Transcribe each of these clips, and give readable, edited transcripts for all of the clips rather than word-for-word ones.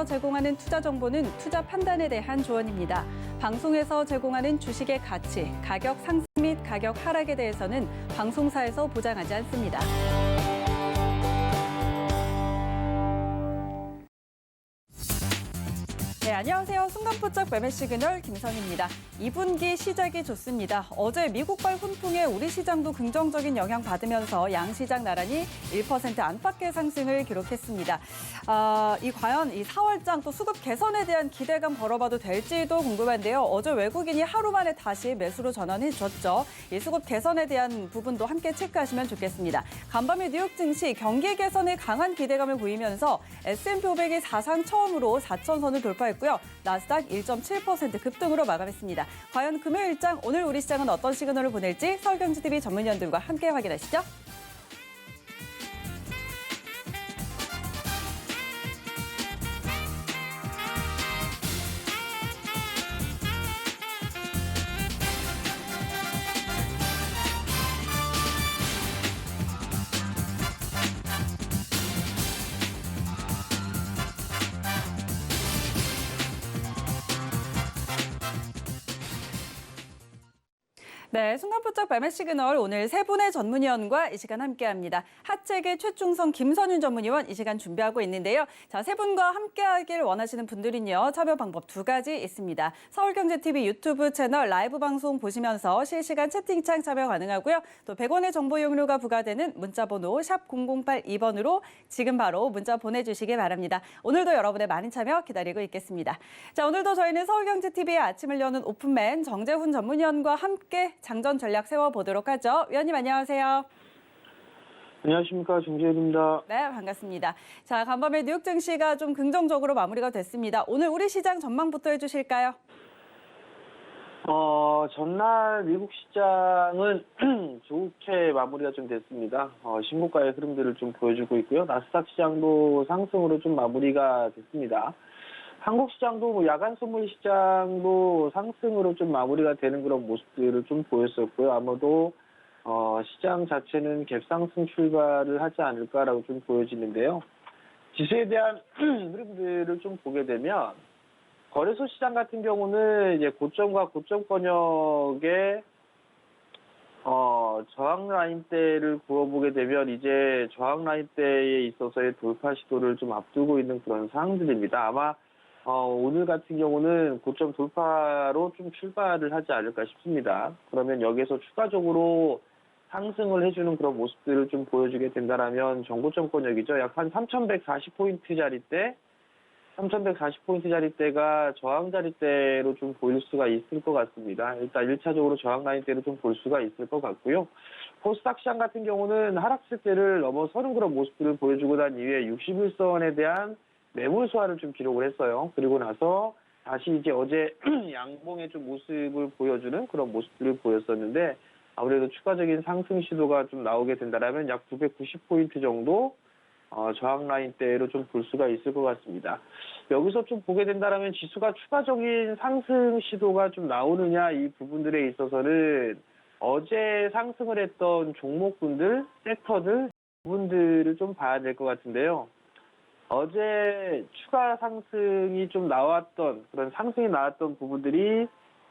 방송에서 제공하는 투자 정보는 투자 판단에 대한 조언입니다. 방송에서 제공하는 주식의 가치, 가격 상승 및 가격 하락에 대해서는 방송사에서 보장하지 않습니다. 네, 안녕하세요. 순간포착 매매 시그널 김선희입니다. 2분기 시작이 좋습니다. 어제 미국발 훈풍에 우리 시장도 긍정적인 영향 받으면서 양시장 나란히 1% 안팎의 상승을 기록했습니다. 과연 이 4월장 또 수급 개선에 대한 기대감 걸어봐도 될지도 궁금한데요. 어제 외국인이 하루 만에 다시 매수로 전환해 줬죠. 이 수급 개선에 대한 부분도 함께 체크하시면 좋겠습니다. 간밤에 뉴욕 증시 경기 개선에 강한 기대감을 보이면서 S&P 500이 사상 처음으로 4,000선을 돌파했고요. 나스닥 1.7% 급등으로 마감했습니다. 과연 금요일장 오늘 우리 시장은 어떤 시그널을 보낼지 서울경제TV 전문위원들과 함께 확인하시죠. 네, 순간포착 매매 시그널 오늘 세 분의 전문위원과 이 시간 함께합니다. 핫책의 최충성 김선윤 전문위원 이 시간 준비하고 있는데요. 자, 세 분과 함께하길 원하시는 분들은요. 참여 방법 두 가지 있습니다. 서울경제TV 유튜브 채널 라이브 방송 보시면서 실시간 채팅창 참여 가능하고요. 또 100원의 정보 이용료가 부과되는 문자번호 샵 0082번으로 지금 바로 문자 보내주시기 바랍니다. 오늘도 여러분의 많은 참여 기다리고 있겠습니다. 자, 오늘도 저희는 서울경제TV의 아침을 여는 오픈맨 정재훈 전문위원과 함께 장전 전략 세워보도록 하죠. 위원님 안녕하세요. 안녕하십니까. 정재훈입니다. 네, 반갑습니다. 자, 간밤에 뉴욕 증시가 좀 긍정적으로 마무리가 됐습니다. 오늘 우리 시장 전망부터 해주실까요? 전날 미국 시장은 좋게 마무리가 좀 됐습니다. 신고가의 흐름들을 좀 보여주고 있고요. 나스닥 시장도 상승으로 좀 마무리가 됐습니다. 한국 시장도 야간 선물 시장도 상승으로 좀 마무리가 되는 그런 모습들을 좀 보였었고요. 아마도 시장 자체는 갭상승 출발을 하지 않을까라고 좀 보여지는데요. 지수에 대한 흐름들을 좀 보게 되면 거래소 시장 같은 경우는 이제 고점과 고점 권역의 저항 라인대를 그어보게 되면 이제 저항 라인대에 있어서의 돌파 시도를 좀 앞두고 있는 그런 상황들입니다. 아마 오늘 같은 경우는 고점 돌파로 좀 출발을 하지 않을까 싶습니다. 그러면 여기서 추가적으로 상승을 해주는 그런 모습들을 좀 보여주게 된다면 정고점 권역이죠. 약 한 3,140포인트 자리대, 3,140포인트 자리대가 저항 자리대로 좀 보일 수가 있을 것 같습니다. 일단 1차적으로 저항 라인대로 좀 볼 수가 있을 것 같고요. 코스닥 시장 같은 경우는 하락세대를 넘어서는 그런 모습들을 보여주고 난 이후에 61선에 대한 매물 소화를 좀 기록을 했어요. 그리고 나서 다시 이제 어제 양봉의 좀 모습을 보여주는 그런 모습들을 보였었는데 아무래도 추가적인 상승 시도가 좀 나오게 된다면 약 990포인트 정도 저항 라인대로 좀 볼 수가 있을 것 같습니다. 여기서 좀 보게 된다면 지수가 추가적인 상승 시도가 좀 나오느냐 이 부분들에 있어서는 어제 상승을 했던 종목군들, 섹터들 부분들을 좀 봐야 될 것 같은데요. 어제 추가 상승이 좀 나왔던 그런 상승이 나왔던 부분들이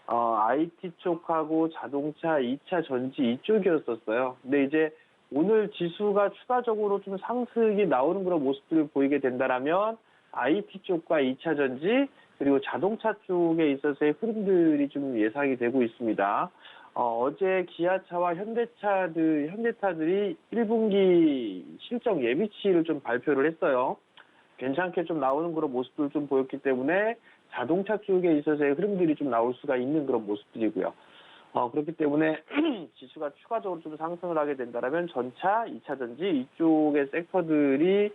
IT 쪽하고 자동차, 2차 전지 이쪽이었었어요. 근데 이제 오늘 지수가 추가적으로 좀 상승이 나오는 그런 모습들을 보이게 된다면 IT 쪽과 2차 전지 그리고 자동차 쪽에 있어서의 흐름들이 좀 예상이 되고 있습니다. 어제 기아차와 현대차들이 1분기 실적 예비치를 좀 발표를 했어요. 괜찮게 좀 나오는 그런 모습들을 좀 보였기 때문에 자동차 쪽에 있어서의 흐름들이 좀 나올 수가 있는 그런 모습들이고요. 그렇기 때문에 지수가 추가적으로 좀 상승을 하게 된다면 전차, 2차 전지 이쪽의 섹터들이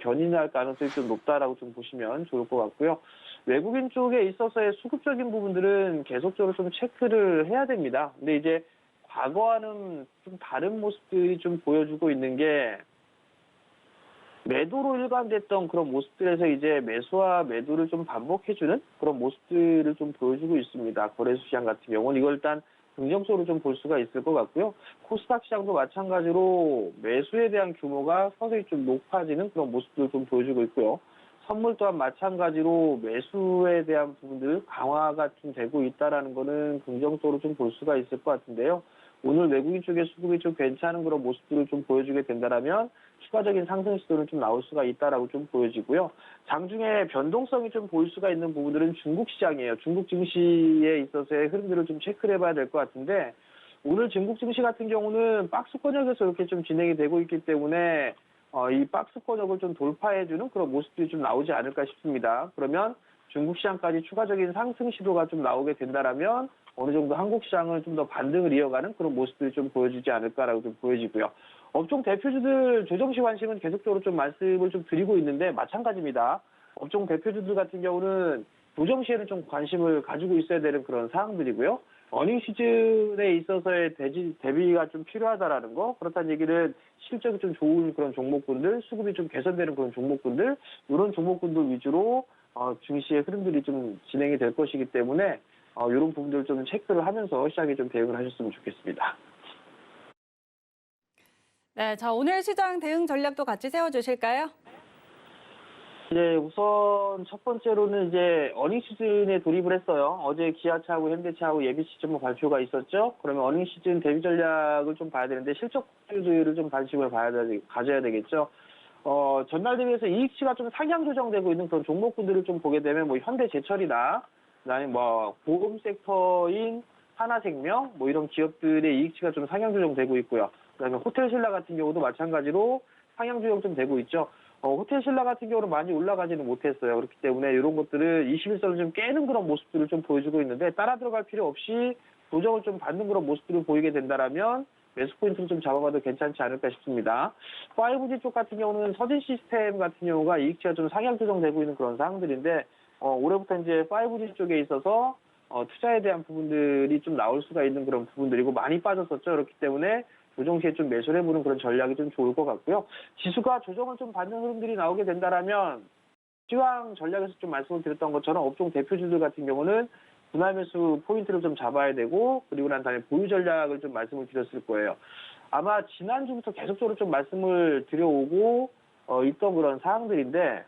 견인할 가능성이 좀 높다라고 좀 보시면 좋을 것 같고요. 외국인 쪽에 있어서의 수급적인 부분들은 계속적으로 좀 체크를 해야 됩니다. 근데 이제 과거와는 좀 다른 모습들이 좀 보여주고 있는 게 매도로 일관됐던 그런 모습들에서 이제 매수와 매도를 좀 반복해주는 그런 모습들을 좀 보여주고 있습니다. 거래소 시장 같은 경우는 이걸 일단 긍정적으로 좀 볼 수가 있을 것 같고요. 코스닥 시장도 마찬가지로 매수에 대한 규모가 서서히 좀 높아지는 그런 모습들을 좀 보여주고 있고요. 선물 또한 마찬가지로 매수에 대한 부분들 강화가 좀 되고 있다라는 거는 긍정적으로 좀 볼 수가 있을 것 같은데요. 오늘 외국인 쪽의 수급이 좀 괜찮은 그런 모습들을 좀 보여주게 된다라면 추가적인 상승 시도는 좀 나올 수가 있다라고 좀 보여지고요. 장중에 변동성이 좀 보일 수가 있는 부분들은 중국 시장이에요. 중국 증시에 있어서의 흐름들을 좀 체크를 해봐야 될 것 같은데 오늘 중국 증시 같은 경우는 박스권역에서 이렇게 좀 진행이 되고 있기 때문에 이 박스권역을 좀 돌파해주는 그런 모습들이 좀 나오지 않을까 싶습니다. 그러면 중국 시장까지 추가적인 상승 시도가 좀 나오게 된다라면 어느 정도 한국 시장을 좀 더 반등을 이어가는 그런 모습들이 좀 보여지지 않을까라고 좀 보여지고요. 업종 대표주들 조정시 관심은 계속적으로 좀 말씀을 좀 드리고 있는데 마찬가지입니다. 업종 대표주들 같은 경우는 조정시에는 좀 관심을 가지고 있어야 되는 그런 사항들이고요. 어닝 시즌에 있어서의 대비가 좀 필요하다라는 거, 그렇다는 얘기는 실적이 좀 좋은 그런 종목군들, 수급이 좀 개선되는 그런 종목군들, 이런 종목군들 위주로 증시의 흐름들이 좀 진행이 될 것이기 때문에 이런 부분들을 좀 체크를 하면서 시장에 좀 대응을 하셨으면 좋겠습니다. 네, 자, 오늘 시장 대응 전략도 같이 세워주실까요? 네, 우선 첫 번째로는 이제 어닝 시즌에 돌입을 했어요. 어제 기아차하고 현대차하고 예비 시즌 발표가 있었죠. 그러면 어닝 시즌 대비 전략을 좀 봐야 되는데 실적들을 좀 관심을 가져야 되겠죠. 전날 대비해서 이익치가 좀 상향 조정되고 있는 그런 종목군들을 좀 보게 되면 뭐 현대제철이나 그다음에 뭐 보험 섹터인 하나생명 뭐 이런 기업들의 이익치가 좀 상향 조정되고 있고요. 그다음에 호텔신라 같은 경우도 마찬가지로 상향 조정 좀 되고 있죠. 호텔신라 같은 경우는 많이 올라가지는 못했어요. 그렇기 때문에 이런 것들을 21선을 좀 깨는 그런 모습들을 좀 보여주고 있는데 따라 들어갈 필요 없이 조정을 좀 받는 그런 모습들을 보이게 된다라면 매수 포인트를 좀 잡아봐도 괜찮지 않을까 싶습니다. 5G 쪽 같은 경우는 서진 시스템 같은 경우가 이익치가 좀 상향 조정되고 있는 그런 사항들인데 올해부터 이제 5G 쪽에 있어서 투자에 대한 부분들이 좀 나올 수가 있는 그런 부분들이고 많이 빠졌었죠. 그렇기 때문에 조정 시에 좀 매수를 해보는 그런 전략이 좀 좋을 것 같고요. 지수가 조정을 좀 받는 흐름들이 나오게 된다라면 시황 전략에서 좀 말씀을 드렸던 것처럼 업종 대표주들 같은 경우는 분할 매수 포인트를 좀 잡아야 되고 그리고 난 다음에 보유 전략을 좀 말씀을 드렸을 거예요. 아마 지난주부터 계속적으로 좀 말씀을 드려오고 있던 그런 사항들인데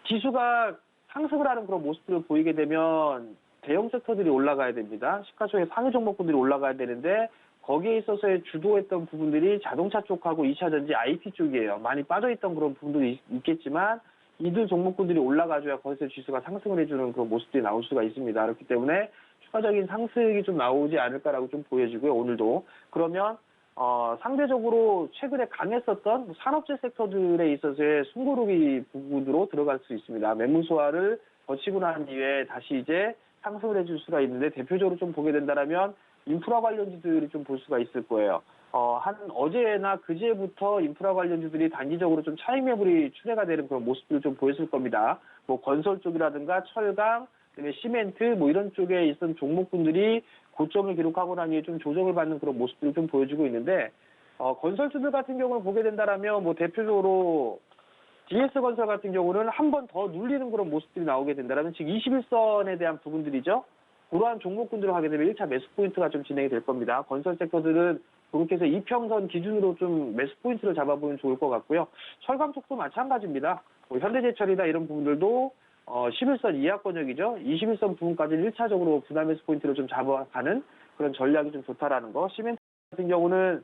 지수가 상승을 하는 그런 모습들을 보이게 되면 대형 섹터들이 올라가야 됩니다. 시가총액 상위 종목군들이 올라가야 되는데 거기에 있어서의 주도했던 부분들이 자동차 쪽하고 2차전지 IT 쪽이에요. 많이 빠져있던 그런 부분들이 있겠지만 이들 종목군들이 올라가줘야 거기서 지수가 상승을 해주는 그런 모습들이 나올 수가 있습니다. 그렇기 때문에 추가적인 상승이 좀 나오지 않을까라고 좀 보여지고요. 오늘도. 그러면 상대적으로 최근에 강했었던 산업재 섹터들에 있어서의 숨고르기 부분으로 들어갈 수 있습니다. 매물 소화를 거치고 난 뒤에 다시 이제 상승을 해줄 수가 있는데 대표적으로 좀 보게 된다면 인프라 관련주들이 좀 볼 수가 있을 거예요. 한 어제나 그제부터 인프라 관련주들이 단기적으로 좀 차익 매물이 출회가 되는 그런 모습들을 좀 보였을 겁니다. 뭐 건설 쪽이라든가 철강, 그다음에 시멘트 뭐 이런 쪽에 있던 종목군들이 고점을 기록하고 난 뒤에 좀 조정을 받는 그런 모습들을 좀 보여주고 있는데 건설주들 같은 경우를 보게 된다면 뭐 대표적으로 DS건설 같은 경우는 한 번 더 눌리는 그런 모습들이 나오게 된다면 즉 21선에 대한 부분들이죠. 그러한 종목군들을 하게 되면 1차 매수 포인트가 좀 진행이 될 겁니다. 건설 섹터들은 그렇게 해서 이평선 기준으로 좀 매수 포인트를 잡아보면 좋을 것 같고요. 철강 쪽도 마찬가지입니다. 뭐 현대제철이나 이런 부분들도 11선 이하권역이죠. 21선 부분까지 1차적으로 분할 매수 포인트를 좀 잡아가는 그런 전략이 좀 좋다라는 거. 시멘트 같은 경우는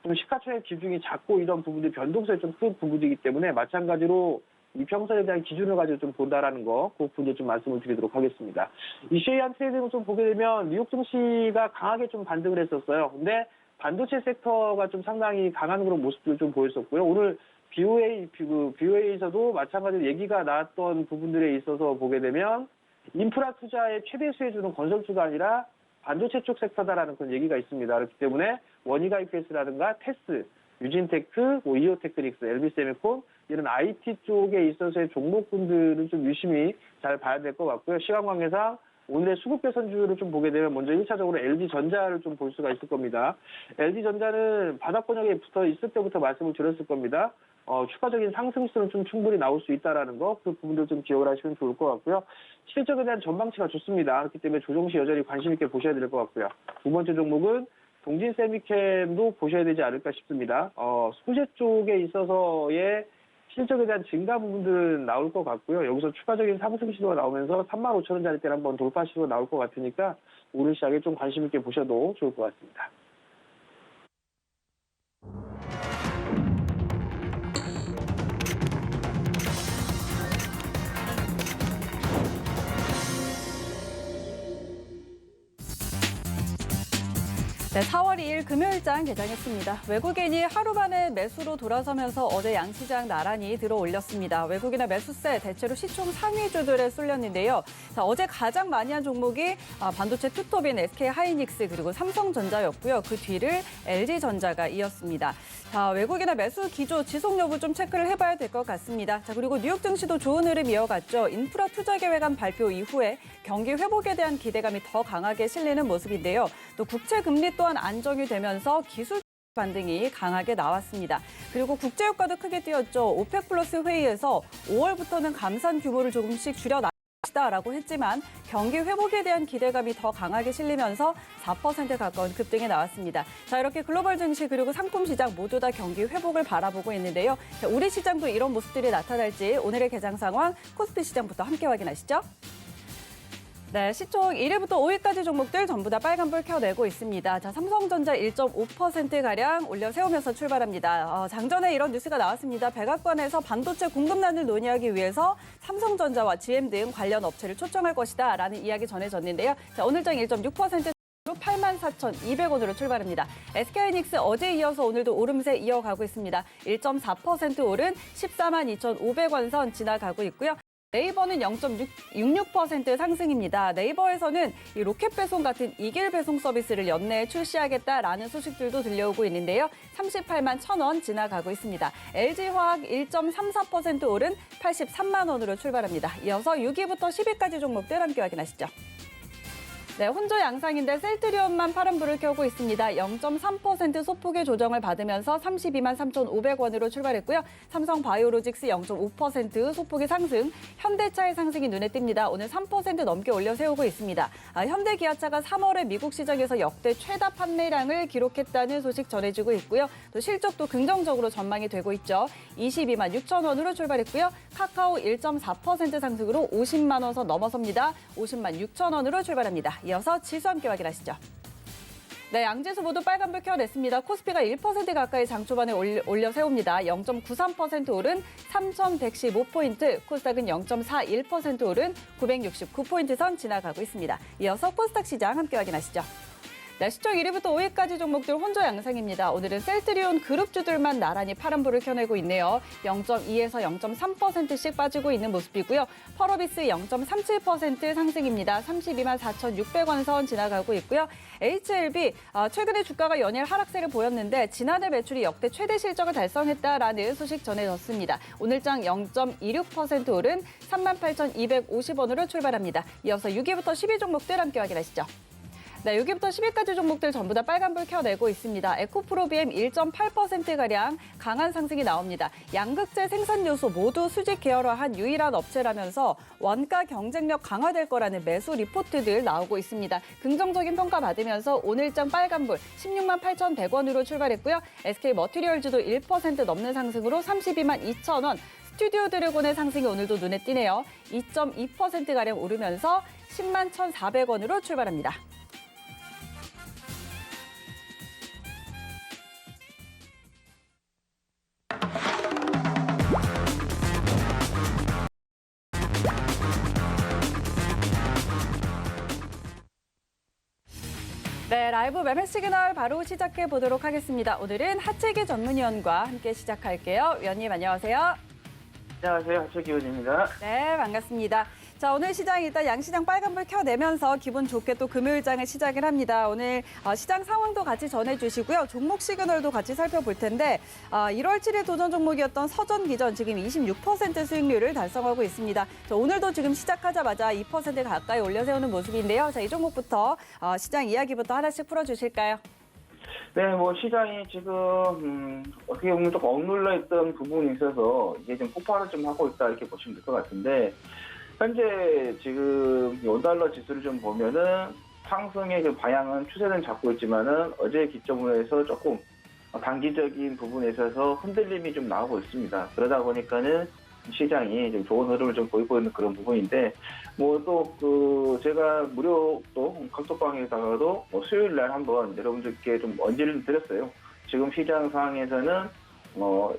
좀 시가총액 비중이 작고 이런 부분들 변동성이 좀 큰 부분이기 때문에 마찬가지로 이평선에 대한 기준을 가지고 좀 본다라는 거, 그 부분도 좀 말씀을 드리도록 하겠습니다. 이 쉐이안 트레이딩을 좀 보게 되면 미국 증시가 강하게 좀 반등을 했었어요. 근데 반도체 섹터가 좀 상당히 강한 그런 모습들을 좀 보였었고요. 오늘 BOA에서도 마찬가지로 얘기가 나왔던 부분들에 있어서 보게 되면 인프라 투자에 최대 수혜주는 건설주가 아니라 반도체 쪽 섹터다라는 그런 얘기가 있습니다. 그렇기 때문에 원희가 IPS라든가 테스, 유진테크, 뭐 이오테크닉스, LB세미콘 이런 IT 쪽에 있어서의 종목군들은 좀 유심히 잘 봐야 될 것 같고요. 시간 관계상 오늘의 수급 개선주를 좀 보게 되면 먼저 1차적으로 LG전자를 좀 볼 수가 있을 겁니다. LG전자는 바닥권역에 붙어 있을 때부터 말씀을 드렸을 겁니다. 추가적인 상승세는 좀 충분히 나올 수 있다라는 거, 그 부분들 좀 기억을 하시면 좋을 것 같고요. 실적에 대한 전망치가 좋습니다. 그렇기 때문에 조정시 여전히 관심 있게 보셔야 될 것 같고요. 두 번째 종목은 동진세미캠도 보셔야 되지 않을까 싶습니다. 소재 쪽에 있어서의 실적에 대한 증가 부분들은 나올 것 같고요. 여기서 추가적인 상승 시도가 나오면서 35,000원짜리대를 한번 돌파 시도가 나올 것 같으니까 오늘 시장에 좀 관심 있게 보셔도 좋을 것 같습니다. 네, 4월 2일 금요일장 개장했습니다. 외국인이 하루 만에 매수로 돌아서면서 어제 양시장 나란히 들어 올렸습니다. 외국인의 매수세 대체로 시총 상위주들에 쏠렸는데요. 자, 어제 가장 많이 한 종목이 반도체 투톱인 SK하이닉스 그리고 삼성전자였고요. 그 뒤를 LG전자가 이었습니다. 자, 외국인의 매수 기조 지속 여부 좀 체크를 해봐야 될 것 같습니다. 자, 그리고 뉴욕 증시도 좋은 흐름 이어갔죠. 인프라 투자 계획안 발표 이후에 경기 회복에 대한 기대감이 더 강하게 실리는 모습인데요. 또 국채 금리 또한 안정이 되면서 기술 반등이 강하게 나왔습니다. 그리고 국제유가도 크게 뛰었죠. 오펙 플러스 회의에서 5월부터는 감산 규모를 조금씩 줄여나가겠다라고 했지만 경기 회복에 대한 기대감이 더 강하게 실리면서 4% 가까운 급등이 나왔습니다. 자, 이렇게 글로벌 증시 그리고 상품 시장 모두 다 경기 회복을 바라보고 있는데요. 자, 우리 시장도 이런 모습들이 나타날지 오늘의 개장 상황 코스피 시장부터 함께 확인하시죠. 네, 시총 1위부터 5위까지 종목들 전부 다 빨간불 켜내고 있습니다. 자, 삼성전자 1.5%가량 올려 세우면서 출발합니다. 장전에 이런 뉴스가 나왔습니다. 백악관에서 반도체 공급난을 논의하기 위해서 삼성전자와 GM 등 관련 업체를 초청할 것이다 라는 이야기 전해졌는데요. 자, 오늘장 1.6% 84,200원으로 출발합니다. SK하이닉스 어제 이어서 오늘도 오름세 이어가고 있습니다. 1.4% 오른 142,500원 선 지나가고 있고요. 네이버는 0.66% 상승입니다. 네이버에서는 이 로켓 배송 같은 이길 배송 서비스를 연내에 출시하겠다라는 소식들도 들려오고 있는데요. 38만 1,000원 지나가고 있습니다. LG화학 1.34% 오른 83만 원으로 출발합니다. 이어서 6위부터 10위까지 종목들 함께 확인하시죠. 네, 혼조 양상인데 셀트리온만 파란불을 켜고 있습니다. 0.3% 소폭의 조정을 받으면서 32만 3,500원으로 출발했고요. 삼성바이오로직스 0.5% 소폭의 상승, 현대차의 상승이 눈에 띕니다. 오늘 3% 넘게 올려 세우고 있습니다. 현대기아차가 3월에 미국 시장에서 역대 최다 판매량을 기록했다는 소식 전해지고 있고요. 또 실적도 긍정적으로 전망이 되고 있죠. 22만 6천 원으로 출발했고요. 카카오 1.4% 상승으로 50만 원 선 넘어섭니다. 50만 6천 원으로 출발합니다. 이어서 지수 함께 확인하시죠. 네, 양지수 모두 빨간불 켜냈습니다. 코스피가 1% 가까이 장 초반에 올려 세웁니다. 0.93% 오른 3,115포인트, 코스닥은 0.41% 오른 969포인트 선 지나가고 있습니다. 이어서 코스닥 시장 함께 확인하시죠. 네, 시총 1위부터 5위까지 종목들 혼조 양상입니다. 오늘은 셀트리온 그룹주들만 나란히 파란불을 켜내고 있네요. 0.2에서 0.3%씩 빠지고 있는 모습이고요. 펄어비스 0.37% 상승입니다. 32만 4,600원 선 지나가고 있고요. HLB, 최근에 주가가 연일 하락세를 보였는데 지난해 매출이 역대 최대 실적을 달성했다라는 소식 전해졌습니다. 오늘장 0.26% 오른 38,250원으로 출발합니다. 이어서 6위부터 10위 종목들 함께 확인하시죠. 네, 6위부터 10위까지 종목들 전부 다 빨간불 켜내고 있습니다. 에코프로비엠 1.8%가량 강한 상승이 나옵니다. 양극재 생산 요소 모두 수직 계열화한 유일한 업체라면서 원가 경쟁력 강화될 거라는 매수 리포트들 나오고 있습니다. 긍정적인 평가 받으면서 오늘장 빨간불 16만 8,100원으로 출발했고요. SK머티리얼즈도 1% 넘는 상승으로 32만 2,000원. 스튜디오 드래곤의 상승이 오늘도 눈에 띄네요. 2.2%가량 오르면서 10만 1,400원으로 출발합니다. 네, 라이브 매매 시그널 바로 시작해 보도록 하겠습니다. 오늘은 하채기 전문위원과 함께 시작할게요. 위원님 안녕하세요. 안녕하세요. 하채기 의원입니다. 네, 반갑습니다. 자, 오늘 시장 일단 양시장 빨간불 켜내면서 기분 좋게 또 금요일장을 시작을 합니다. 오늘 시장 상황도 같이 전해주시고요. 종목 시그널도 같이 살펴볼 텐데 1월 7일 도전 종목이었던 서전기전 지금 26% 수익률을 달성하고 있습니다. 자, 오늘도 지금 시작하자마자 2% 가까이 올려세우는 모습인데요. 자, 이 종목부터 시장 이야기부터 하나씩 풀어주실까요? 네, 뭐 시장이 지금 어떻게 보면 조금 억눌러 있던 부분이 있어서 이게 좀 폭발을 좀 하고 있다 이렇게 보시면 될 것 같은데 현재 지금 원달러 지수를 좀 보면은 상승의 그 방향은 추세는 잡고 있지만은 어제 기점으로 해서 조금 단기적인 부분에 있어서 흔들림이 좀 나오고 있습니다. 그러다 보니까는 시장이 좀 좋은 흐름을 좀 보이고 있는 그런 부분인데, 뭐 또 제가 무료 또 각톡방에다가도 수요일 날 한번 여러분들께 좀 언지를 드렸어요. 지금 시장 상황에서는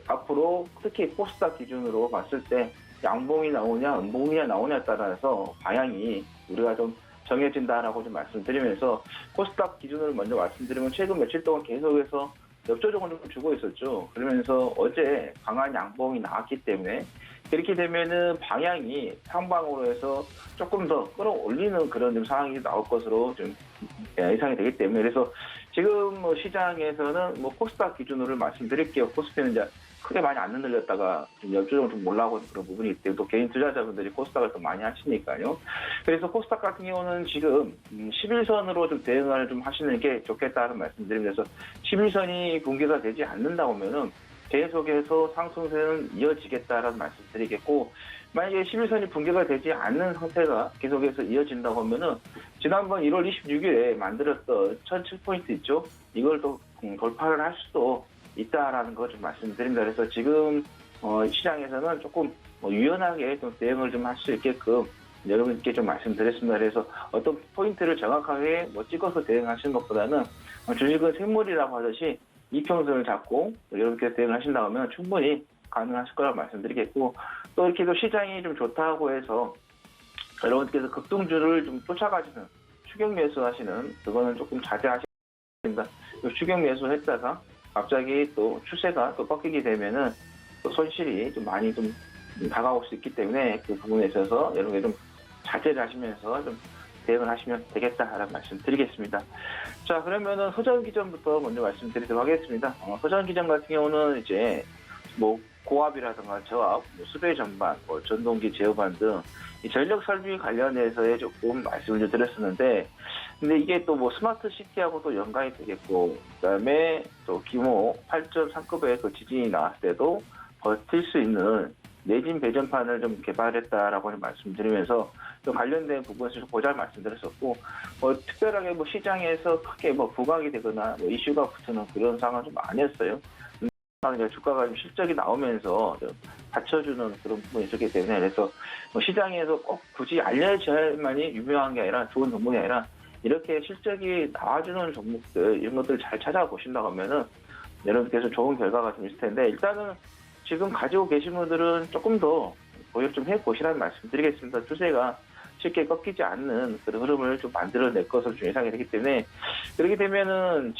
앞으로 특히 코스닥 기준으로 봤을 때 양봉이 나오냐 음봉이 나오냐에 따라서 방향이 우리가 좀 정해진다라고 좀 말씀드리면서, 코스닥 기준으로 먼저 말씀드리면 최근 며칠 동안 계속해서 역조정을 좀 주고 있었죠. 그러면서 어제 강한 양봉이 나왔기 때문에 그렇게 되면은 방향이 상방으로 해서 조금 더 끌어올리는 그런 좀 상황이 나올 것으로 좀 예상이 되기 때문에, 그래서 지금 시장에서는 코스닥 기준으로 말씀드릴게요. 코스피는 이제 크게 많이 안 흔들렸다가 좀 역조정을 좀 올라오고 있는 그런 부분이 있기 때문에, 또 개인 투자자분들이 코스닥을 더 많이 하시니까요. 그래서 코스닥 같은 경우는 지금 11선으로 좀 대응을 좀 하시는 게 좋겠다는 말씀드리면서, 11선이 붕괴가 되지 않는다고 하면은 계속해서 상승세는 이어지겠다라는 말씀드리겠고, 만약에 11선이 붕괴가 되지 않는 상태가 계속해서 이어진다고 하면은 지난번 1월 26일에 만들었던 1007포인트 있죠? 이걸 또 돌파를 할 수도 있다라는 거 좀 말씀드립니다. 그래서 지금 시장에서는 조금 유연하게 좀 대응을 좀 할 수 있게끔 여러분께 좀 말씀드렸습니다. 그래서 어떤 포인트를 정확하게 찍어서 대응하시는 것보다는 주식은 생물이라고 하듯이 이평선을 잡고 여러분께서 대응하신다고 하면 충분히 가능하실 거라고 말씀드리겠고, 또 이렇게 또 시장이 좀 좋다고 해서 여러분께서 급등주를 좀 쫓아가시는, 추격 매수하시는 그거는 조금 자제하셔야 됩니다. 추격 매수했다가 갑자기 또 추세가 또 꺾이게 되면은 또 손실이 좀 많이 좀 다가올 수 있기 때문에, 그 부분에 있어서 여러분이 좀 자제를 하시면서 좀 대응을 하시면 되겠다라는 말씀 드리겠습니다. 자, 그러면은 허전 기전부터 먼저 말씀드리도록 하겠습니다. 허전 기전 같은 경우는 이제 고압이라든가 저압, 수배 전반, 전동기 제어반 등 이 전력 설비 관련해서의 조금 말씀을 좀 드렸었는데, 근데 이게 또 스마트 시티하고 또 연관이 되겠고, 그다음에 또 규모 8.3급의 그 지진이 나왔을 때도 버틸 수 있는 내진 배전판을 좀 개발했다라고 말씀드리면서 또 관련된 부분에서 보잘 말씀드렸었고, 특별하게 시장에서 크게 부각이 되거나 이슈가 붙는 그런 상황은 좀 아니었어요. 주가가 좀 실적이 나오면서 받쳐주는 그런 부분이 있었기 때문에, 그래서 시장에서 꼭 굳이 알려져야만이 유명한 게 아니라, 좋은 종목이 아니라 이렇게 실적이 나와주는 종목들, 이런 것들을 잘 찾아보신다고 하면은 여러분께서 좋은 결과가 좀 있을 텐데, 일단은 지금 가지고 계신 분들은 조금 더 보유 좀 해보시라는 말씀 드리겠습니다. 추세가 쉽게 꺾이지 않는 그런 흐름을 좀 만들어낼 것으로 좀 예상이 되기 때문에, 그렇게 되면은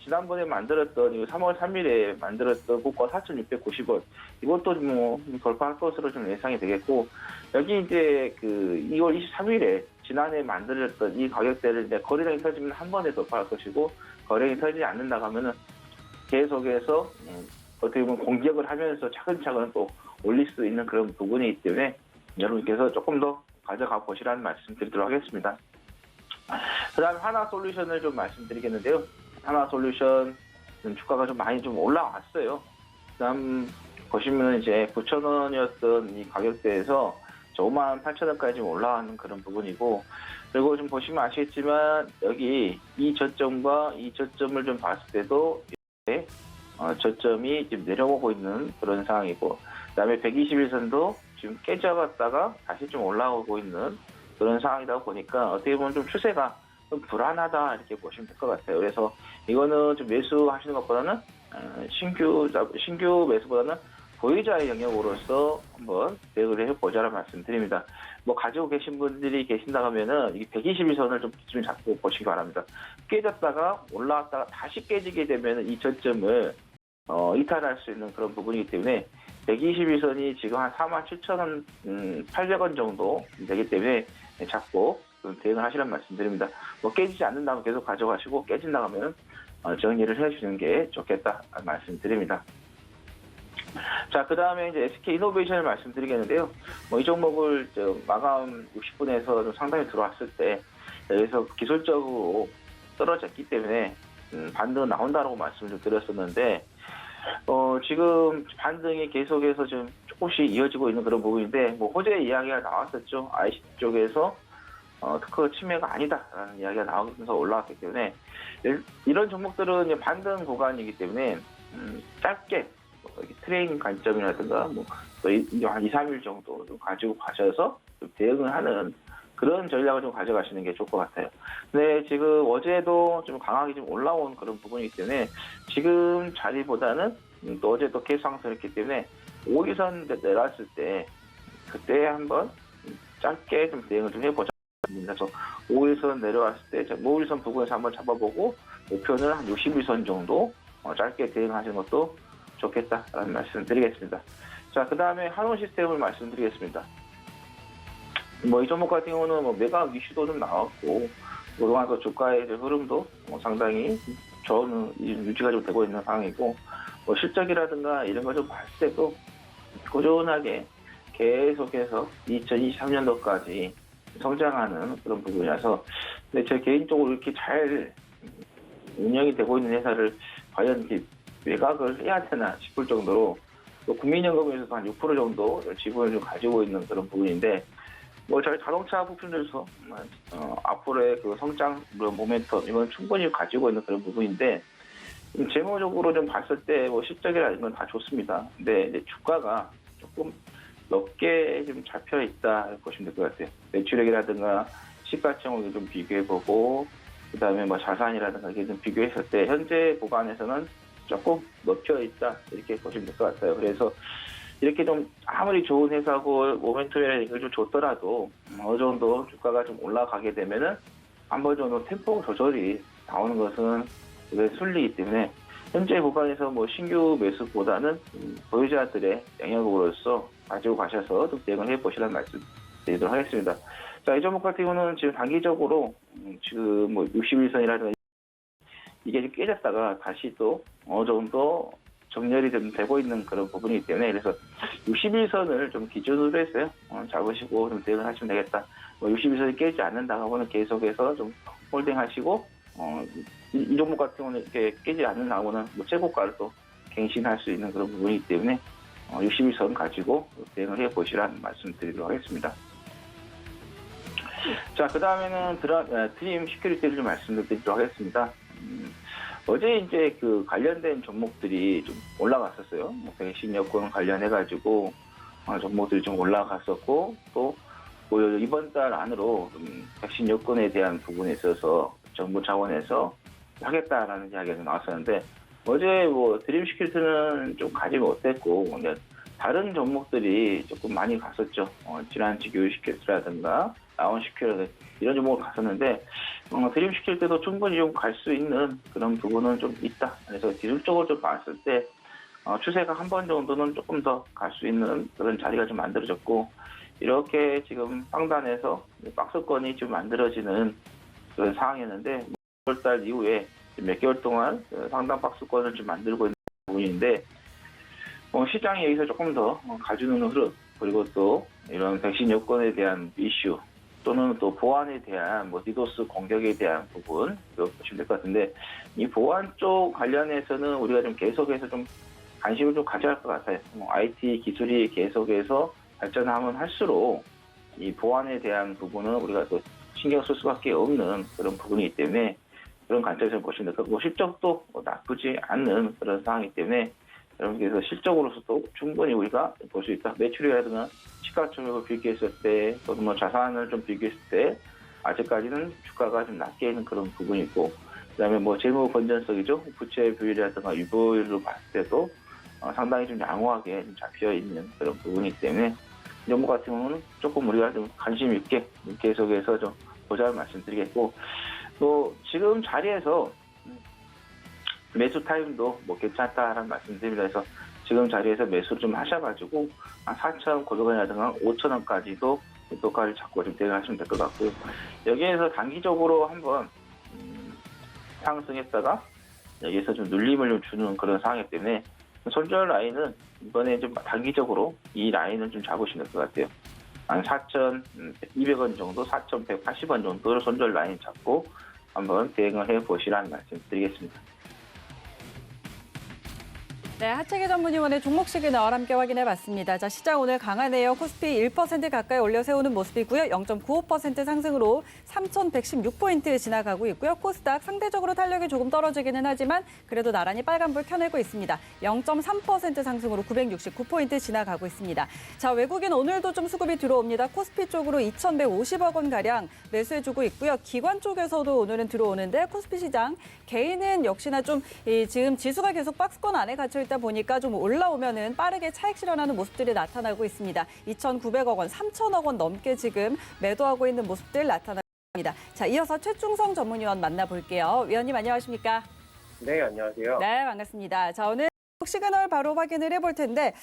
지난번에 만들었던 3월 3일에 만들었던 고가 4,690원, 이것도 돌파할 것으로 좀 예상이 되겠고, 여기 이제 2월 23일에 지난해 만들었던 이 가격대를 이제 거래량이 터지면 한 번에 돌파할 것이고, 거래량이 터지지 않는다고 하면은 계속해서 어떻게 보면 공격을 하면서 차근차근 또 올릴 수 있는 그런 부분이기 때문에 여러분께서 조금 더 가져가 보시라는 말씀 드리도록 하겠습니다. 그 다음에 하나솔루션을 좀 말씀드리겠는데요. 하나솔루션 주가가 좀 많이 좀 올라왔어요. 그 다음 보시면 이제 9,000원이었던 이 가격대에서 58,000원까지 올라가는 그런 부분이고, 그리고 좀 보시면 아시겠지만 여기 이 저점과 이 저점을 좀 봤을 때도 저점이 지금 내려오고 있는 그런 상황이고, 그다음에 121선도 지금 깨져갔다가 다시 좀 올라오고 있는 그런 상황이다 보니까 어떻게 보면 좀 추세가 좀 불안하다 이렇게 보시면 될 것 같아요. 그래서 이거는 좀 매수하시는 것보다는 신규 매수보다는 보유자의 영역으로서 한번 대응을 해보자라는 말씀드립니다. 가지고 계신 분들이 계신다 하면은 이 121선을 좀 기준 잡고 보시기 바랍니다. 깨졌다가 올라왔다가 다시 깨지게 되면 이 저점을 이탈할 수 있는 그런 부분이기 때문에 121선이 지금 한 47,800원 정도 되기 때문에 잡고 대응을 하시라는 말씀드립니다. 깨지지 않는다면 계속 가져가시고, 깨진다 하면 정리를 해주시는 게 좋겠다 말씀드립니다. 자, 그 다음에 이제 SK 이노베이션을 말씀드리겠는데요. 이 종목을 마감 60분에서 상당히 들어왔을 때 여기서 기술적으로 떨어졌기 때문에 반등 나온다라고 말씀을 좀 드렸었는데, 지금 반등이 계속해서 좀 조금씩 이어지고 있는 그런 부분인데, 호재 이야기가 나왔었죠. IC 쪽에서 특허 침해가 아니다라는 이야기가 나오면서 올라왔기 때문에, 이런 종목들은 반등 구간이기 때문에 짧게 트레이닝 관점이라든가 또 한 2, 3일 정도 좀 가지고 가셔서 좀 대응을 하는 그런 전략을 좀 가져가시는 게 좋을 것 같아요. 근데 지금 어제도 좀 강하게 좀 올라온 그런 부분이기 때문에 지금 자리보다는 또 어제 또 계속 상승했기 때문에 5일선 내려왔을 때 그때 한번 짧게 좀 대응을 좀 해보자. 그래서 5일선 내려왔을 때 5일선 부근에서 한번 잡아보고 목표는 한 60일선 정도 짧게 대응하시는 것도 좋겠다라는 말씀을 드리겠습니다. 자, 그 다음에 한원 시스템을 말씀드리겠습니다. 이 종목 같은 경우는 매각 이슈도 좀 나왔고, 그동안 또 주가의 흐름도 상당히 좋은 유지가 좀 되고 있는 상황이고, 실적이라든가 이런 걸 좀 봤을 때도 꾸준하게 계속해서 2023년도까지 성장하는 그런 부분이라서, 근데 제 개인적으로 이렇게 잘 운영이 되고 있는 회사를 과연 이렇게 매각을 해야 되나 싶을 정도로 또 국민연금에서도 한 6% 정도 지분을 좀 가지고 있는 그런 부분인데 저희 자동차 부품들에서 앞으로의 그 성장 모멘텀 이건 충분히 가지고 있는 그런 부분인데 재무적으로 좀 봤을 때 실적이라 이런 건 다 좋습니다. 근데 이제 주가가 조금 높게 좀 잡혀 있다 보시면 될 것 같아요. 매출액이라든가 시가총액을 좀 비교해보고 그다음에 자산이라든가 이렇게 좀 비교했을 때 현재 구간에서는 조금 높여 있다 이렇게 보시면 될 것 같아요. 그래서 이렇게 좀 아무리 좋은 회사고 모멘텀이나 이걸 좀 줬더라도 어느 정도 주가가 좀 올라가게 되면은 한 번 정도 템포 조절이 나오는 것은 순리이기 때문에 현재 구간에서 신규 매수보다는 보유자들의 영역으로서 가지고 가셔서 좀 대응을 해보시라는 말씀 드리도록 하겠습니다. 자, 이 종목 같은 경우는 지금 단기적으로 지금 61선이라든가 이게 좀 깨졌다가 다시 또 어느 정도 정렬이 좀 되고 있는 그런 부분이기 때문에 그래서 61선을 좀 기준으로 해서요. 잡으시고 좀 대응을 하시면 되겠다. 61선이 깨지 않는다 하고는 계속해서 좀 홀딩하시고 이 종목 같은 경우는 이렇게 깨지 않는다고는 최고가를 또 갱신할 수 있는 그런 부분이기 때문에 61선 가지고 대응을 해보시라는 말씀 드리도록 하겠습니다. 자, 그 다음에는 드림 시큐리티를 좀 말씀드리도록 하겠습니다. 어제 이제 그 관련된 종목들이 좀 올라갔었어요. 백신 여권 관련해가지고 종목들이 좀 올라갔었고 또 이번 달 안으로 백신 여권에 대한 부분에 있어서 정부 차원에서 하겠다라는 이야기가 나왔었는데 어제 드림 시큐리티는 좀 가지 못했고 다른 종목들이 조금 많이 갔었죠. 지난주 교육 시큐리티라든가 나온 시큐리티 이런 종목을 갔었는데 드림 시킬 때도 충분히 좀 갈 수 있는 그런 부분은 좀 있다. 그래서 기술적으로 좀 봤을 때 추세가 한 번 정도는 조금 더 갈 수 있는 그런 자리가 좀 만들어졌고 이렇게 지금 상단에서 박스권이 좀 만들어지는 그런 상황이었는데 6월달 이후에 몇 개월 동안 상단 박스권을 좀 만들고 있는 부분인데 시장이 여기서 조금 더 가주는 흐름 그리고 또 이런 백신 여건에 대한 이슈 또는 또 보안에 대한 디도스 공격에 대한 부분 보시면 될 것 같은데 이 보안 쪽 관련해서는 우리가 좀 계속해서 좀 관심을 좀 가져야 할 것 같아요. IT 기술이 계속해서 발전하면 할수록 이 보안에 대한 부분은 우리가 또 신경 쓸 수밖에 없는 그런 부분이기 때문에 그런 관점에서 보시면 될 것 같고 실적도 나쁘지 않는 그런 상황이기 때문에 여러분께서 실적으로서도 충분히 우리가 볼 수 있다. 매출이라든가 시가총액을 비교했을 때 또는 자산을 좀 비교했을 때 아직까지는 주가가 좀 낮게 있는 그런 부분이고 그다음에 재무 건전성이죠. 부채 비율이라든가 유보율로 봤을 때도 상당히 좀 양호하게 좀 잡혀 있는 그런 부분이기 때문에 이 종목 같은 경우는 조금 우리가 좀 관심 있게 계속해서 좀 보자는 말씀드리겠고 또 지금 자리에서 매수 타임도 괜찮다라는 말씀드립니다. 그래서 지금 자리에서 매수를 좀 하셔가지고 4,900원이라든가 5,000원까지도 목표가를 잡고 좀 대응하시면 될 것 같고요. 여기에서 단기적으로 한번 상승했다가 여기에서 좀 눌림을 좀 주는 그런 상황이기 때문에 손절 라인은 이번에 좀 단기적으로 이 라인을 좀 잡으시면 될 것 같아요. 한 4,200원 정도, 4,180원 정도를 손절 라인 잡고 한번 대응을 해보시라는 말씀 드리겠습니다. 네, 하채기 전문위원의 종목 시그널 함께 확인해봤습니다. 자, 시장 오늘 강하네요. 코스피 1% 가까이 올려 세우는 모습이고요. 0.95% 상승으로 3,116포인트 지나가고 있고요. 코스닥 상대적으로 탄력이 조금 떨어지기는 하지만 그래도 나란히 빨간불 켜내고 있습니다. 0.3% 상승으로 969포인트 지나가고 있습니다. 자, 외국인 오늘도 좀 수급이 들어옵니다. 코스피 쪽으로 2,150억 원가량 매수해주고 있고요. 기관 쪽에서도 오늘은 들어오는데 코스피 시장 개인은 역시나 좀 지금 지수가 계속 박스권 안에 갇혀 있다 보니까 좀 올라오면은 빠르게 차익 실현하는 모습들이 나타나고 있습니다. 2,900억 원, 3,000억 원 넘게 지금 매도하고 있는 모습들 나타나고 있습니다. 자, 이어서 최충성 전문위원 만나볼게요. 위원님 안녕하십니까? 네, 안녕하세요. 네, 반갑습니다. 자, 오늘 시그널 바로 확인을 해볼 텐데,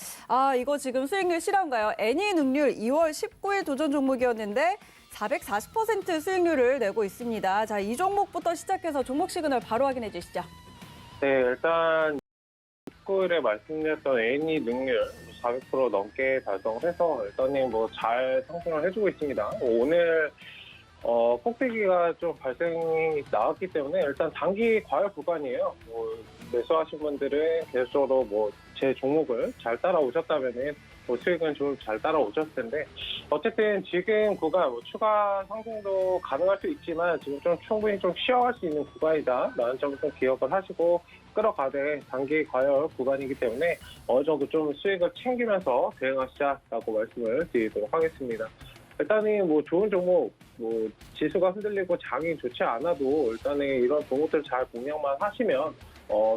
이거 지금 수익률 실화인가요? 애니능률 2월 19일 도전 종목이었는데 440% 수익률을 내고 있습니다. 자, 이 종목부터 시작해서 종목 시그널 바로 확인해 주시죠. 네, 일단 19일에 말씀드렸던 A&E 능률 400% 넘게 달성해서 일단은 뭐 잘 상승을 해주고 있습니다. 오늘 꼭대기가 좀 발생이 나왔기 때문에 일단 단기 과열 구간이에요. 매수하신 분들은 계속적으로 제 종목을 잘 따라오셨다면은 수익은 좀 잘 따라오셨을 텐데 어쨌든 지금 구간 추가 상승도 가능할 수 있지만 지금 좀 충분히 좀 쉬어갈 수 있는 구간이다 라는 점을 좀 기억을 하시고 끌어가되 단기 과열 구간이기 때문에 어느 정도 좀 수익을 챙기면서 대응하시자라고 말씀을 드리도록 하겠습니다. 일단은 좋은 종목, 지수가 흔들리고 장이 좋지 않아도 일단은 이런 종목들 잘 공략만 하시면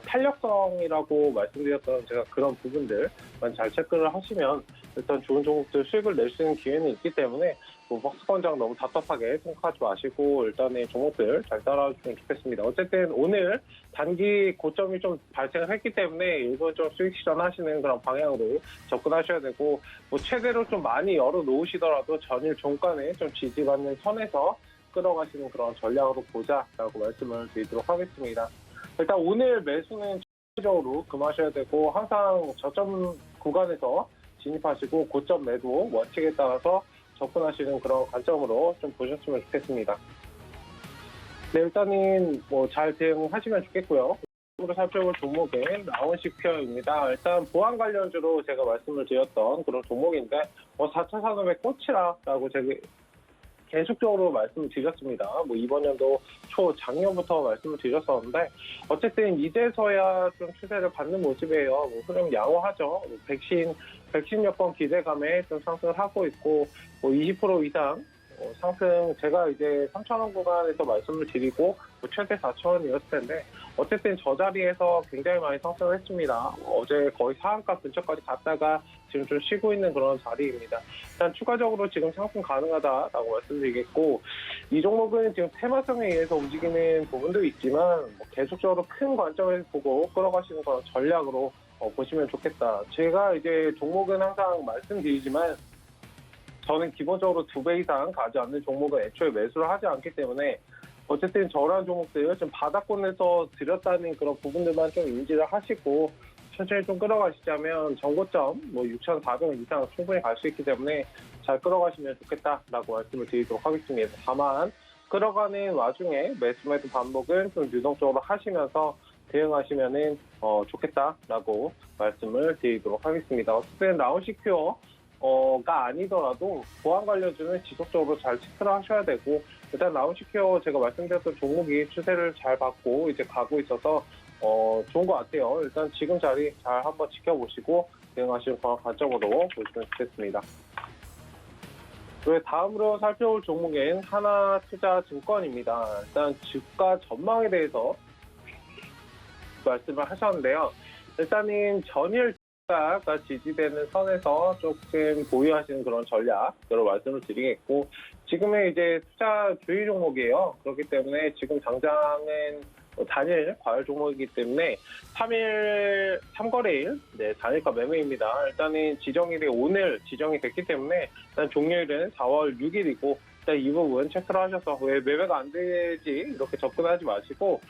탄력성이라고 말씀드렸던 제가 그런 부분들만 잘 체크를 하시면 일단 좋은 종목들 수익을 낼 수 있는 기회는 있기 때문에 박스권장 너무 답답하게 생각하지 마시고 일단은 종목들 잘 따라주시면 좋겠습니다. 어쨌든 오늘 단기 고점이 좀 발생을 했기 때문에 일본 좀 수익 실현하시는 그런 방향으로 접근하셔야 되고 최대로 좀 많이 열어 놓으시더라도 전일 종가는 좀 지지받는 선에서 끌어가시는 그런 전략으로 보자라고 말씀을 드리도록 하겠습니다. 일단 오늘 매수는 적으로 금하셔야 되고 항상 저점 구간에서 진입하시고 고점 매도 원칙에 따라서 접근하시는 그런 관점으로 좀 보셨으면 좋겠습니다. 네, 일단은 잘 대응하시면 좋겠고요. 으로 살펴볼 종목은 라온시큐어입니다. 일단 보안 관련주로 제가 말씀을 드렸던 그런 종목인데 4차 산업의 꽃이라고 제가 계속적으로 말씀을 드렸습니다. 이번 연도 작년부터 말씀을 드렸었는데 어쨌든 이제서야 좀 추세를 받는 모습이에요. 흐름 양호하죠. 백신 여건 기대감에 좀 상승을 하고 있고 20% 이상 상승 제가 이제 3,000원 구간에서 말씀을 드리고 최대 4,000원이었을 텐데 어쨌든 저 자리에서 굉장히 많이 상승을 했습니다. 어제 거의 상한가 근처까지 갔다가 지금 좀 쉬고 있는 그런 자리입니다. 일단 추가적으로 지금 상승 가능하다라고 말씀드리겠고 이 종목은 지금 테마성에 의해서 움직이는 부분도 있지만 계속적으로 큰 관점에서 보고 끌어가시는 그런 전략으로 보시면 좋겠다. 제가 이제 종목은 항상 말씀드리지만 저는 기본적으로 2배 이상 가지 않는 종목은 애초에 매수를 하지 않기 때문에 어쨌든 저런 종목들 좀 바닥권에서 드렸다는 그런 부분들만 좀 인지를 하시고 천천히 좀 끌어가시자면 전고점 6,400원 이상 충분히 갈 수 있기 때문에 잘 끌어가시면 좋겠다라고 말씀을 드리도록 하겠습니다. 다만 끌어가는 와중에 매수 반복은 좀 유동적으로 하시면서 대응하시면은 좋겠다라고 말씀을 드리도록 하겠습니다. 어쨌든 라온시큐어가 아니더라도 보안 관련주는 지속적으로 잘 체크를 하셔야 되고 일단 라온시큐어 제가 말씀드렸던 종목이 추세를 잘 받고 이제 가고 있어서 좋은 것 같아요. 일단 지금 자리 잘 한번 지켜보시고 대응하시는 그런 관점으로 보시면 좋겠습니다. 다음으로 살펴볼 종목은 하나투자증권입니다. 일단 주가 전망에 대해서 말씀을 하셨는데요. 일단은 전일 주가가 지지되는 선에서 조금 보유하시는 그런 전략으로 말씀을 드리겠고 지금의 이제 투자 주의 종목이에요. 그렇기 때문에 지금 당장은 단일 과열 종목이기 때문에 3거래일 단일가 매매입니다. 일단은 지정일이 오늘 지정이 됐기 때문에 일단 종료일은 4월 6일이고 일단 이 부분 체크를 하셔서 왜 매매가 안 되지 이렇게 접근하지 마시고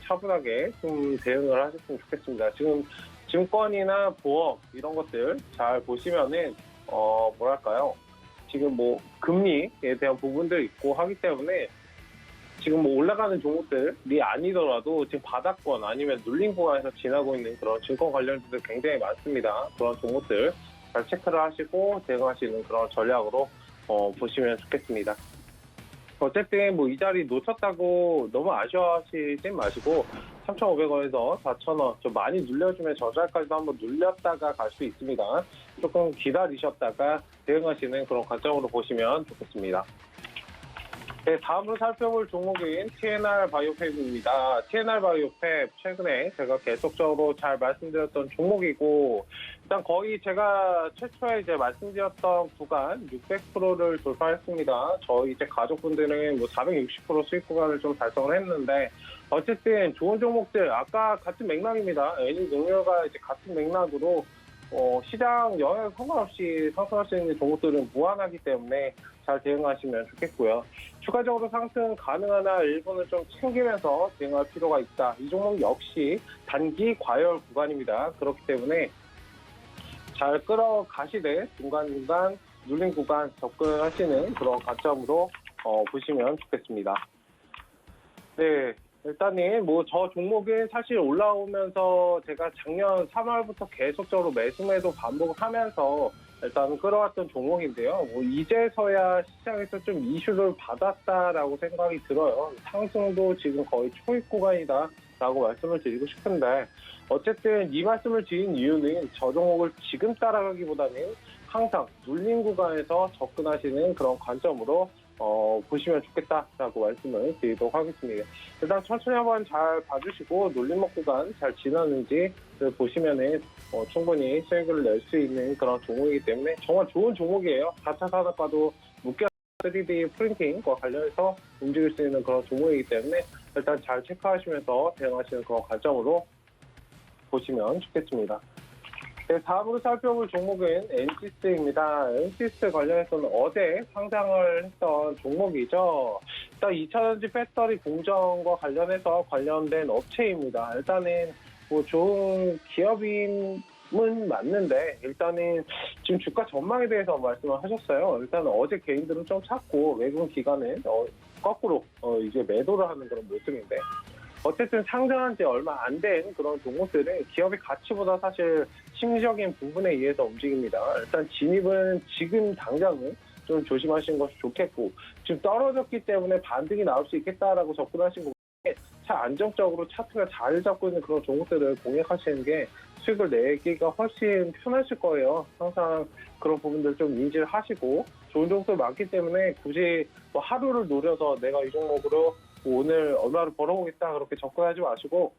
차분하게 좀 대응을 하셨으면 좋겠습니다. 지금 증권이나 보험 이런 것들 잘 보시면은 지금 금리에 대한 부분도 있고 하기 때문에 지금 뭐 올라가는 종목들이 아니더라도 지금 바닥권 아니면 눌린 구간에서 지나고 있는 그런 증권 관련주들 굉장히 많습니다. 그런 종목들 잘 체크를 하시고 대응하시는 그런 전략으로 보시면 좋겠습니다. 어쨌든 뭐 이 자리 놓쳤다고 너무 아쉬워하시지 마시고 3,500원에서 4,000원 좀 많이 눌려주면 저 자리까지도 한번 눌렸다가 갈 수 있습니다. 조금 기다리셨다가 대응하시는 그런 관점으로 보시면 좋겠습니다. 네, 다음으로 살펴볼 종목인 TNR 바이오팩입니다. TNR 바이오팩 최근에 제가 계속적으로 잘 말씀드렸던 종목이고 일단 거의 제가 최초에 이제 말씀드렸던 구간 600%를 돌파했습니다. 저희 이제 가족분들은 뭐 460% 수익 구간을 좀 달성을 했는데 어쨌든 좋은 종목들 아까 같은 맥락입니다. 애니능력과 이제 같은 맥락으로 시장 영향 상관없이 상승할 수 있는 종목들은 무한하기 때문에 잘 대응하시면 좋겠고요. 추가적으로 상승 가능하나 일부는 좀 챙기면서 대응할 필요가 있다. 이 종목 역시 단기 과열 구간입니다. 그렇기 때문에 잘 끌어가시되 중간중간 눌린 구간 접근하시는 그런 관점으로 보시면 좋겠습니다. 네. 일단은 뭐 저 종목은 사실 올라오면서 제가 작년 3월부터 계속적으로 매수매도 반복하면서 일단 끌어왔던 종목인데요. 뭐 이제서야 시장에서 좀 이슈를 받았다라고 생각이 들어요. 상승도 지금 거의 초입 구간이다라고 말씀을 드리고 싶은데 어쨌든 이 말씀을 드린 이유는 저 종목을 지금 따라가기보다는 항상 눌린 구간에서 접근하시는 그런 관점으로 보시면 좋겠다라고 말씀을 드리도록 하겠습니다. 일단 천천히 한번 잘 봐주시고 눌림목 구간 잘 지났는지 보시면은 충분히 수익을 낼 수 있는 그런 종목이기 때문에 정말 좋은 종목이에요. 4차 산업과도 묶여 3D 프린팅과 관련해서 움직일 수 있는 그런 종목이기 때문에 일단 잘 체크하시면서 대응하시는 그런 관점으로 보시면 좋겠습니다. 네, 다음으로 살펴볼 종목은 엔시스입니다. 엔시스 관련해서는 어제 상장을 했던 종목이죠. 일단 2차전지 배터리 공정과 관련해서 관련된 업체입니다. 일단은 뭐 좋은 기업임은 맞는데 일단은 지금 주가 전망에 대해서 말씀을 하셨어요. 일단 어제 개인들은 좀 찾고 외국 기관은 거꾸로 이제 매도를 하는 그런 모습인데 어쨌든 상장한 지 얼마 안 된 그런 종목들은 기업의 가치보다 사실 심리적인 부분에 의해서 움직입니다. 일단 진입은 지금 당장은 좀 조심하시는 것이 좋겠고 지금 떨어졌기 때문에 반등이 나올 수 있겠다라고 접근하신 거 차 안정적으로 차트가 잘 잡고 있는 그런 종목들을 공략하시는 게 수익을 내기가 훨씬 편하실 거예요. 항상 그런 부분들 좀 인지를 하시고 좋은 종목들 많기 때문에 굳이 뭐 하루를 노려서 내가 이 종목으로 오늘 얼마를 벌어보겠다 그렇게 접근하지 마시고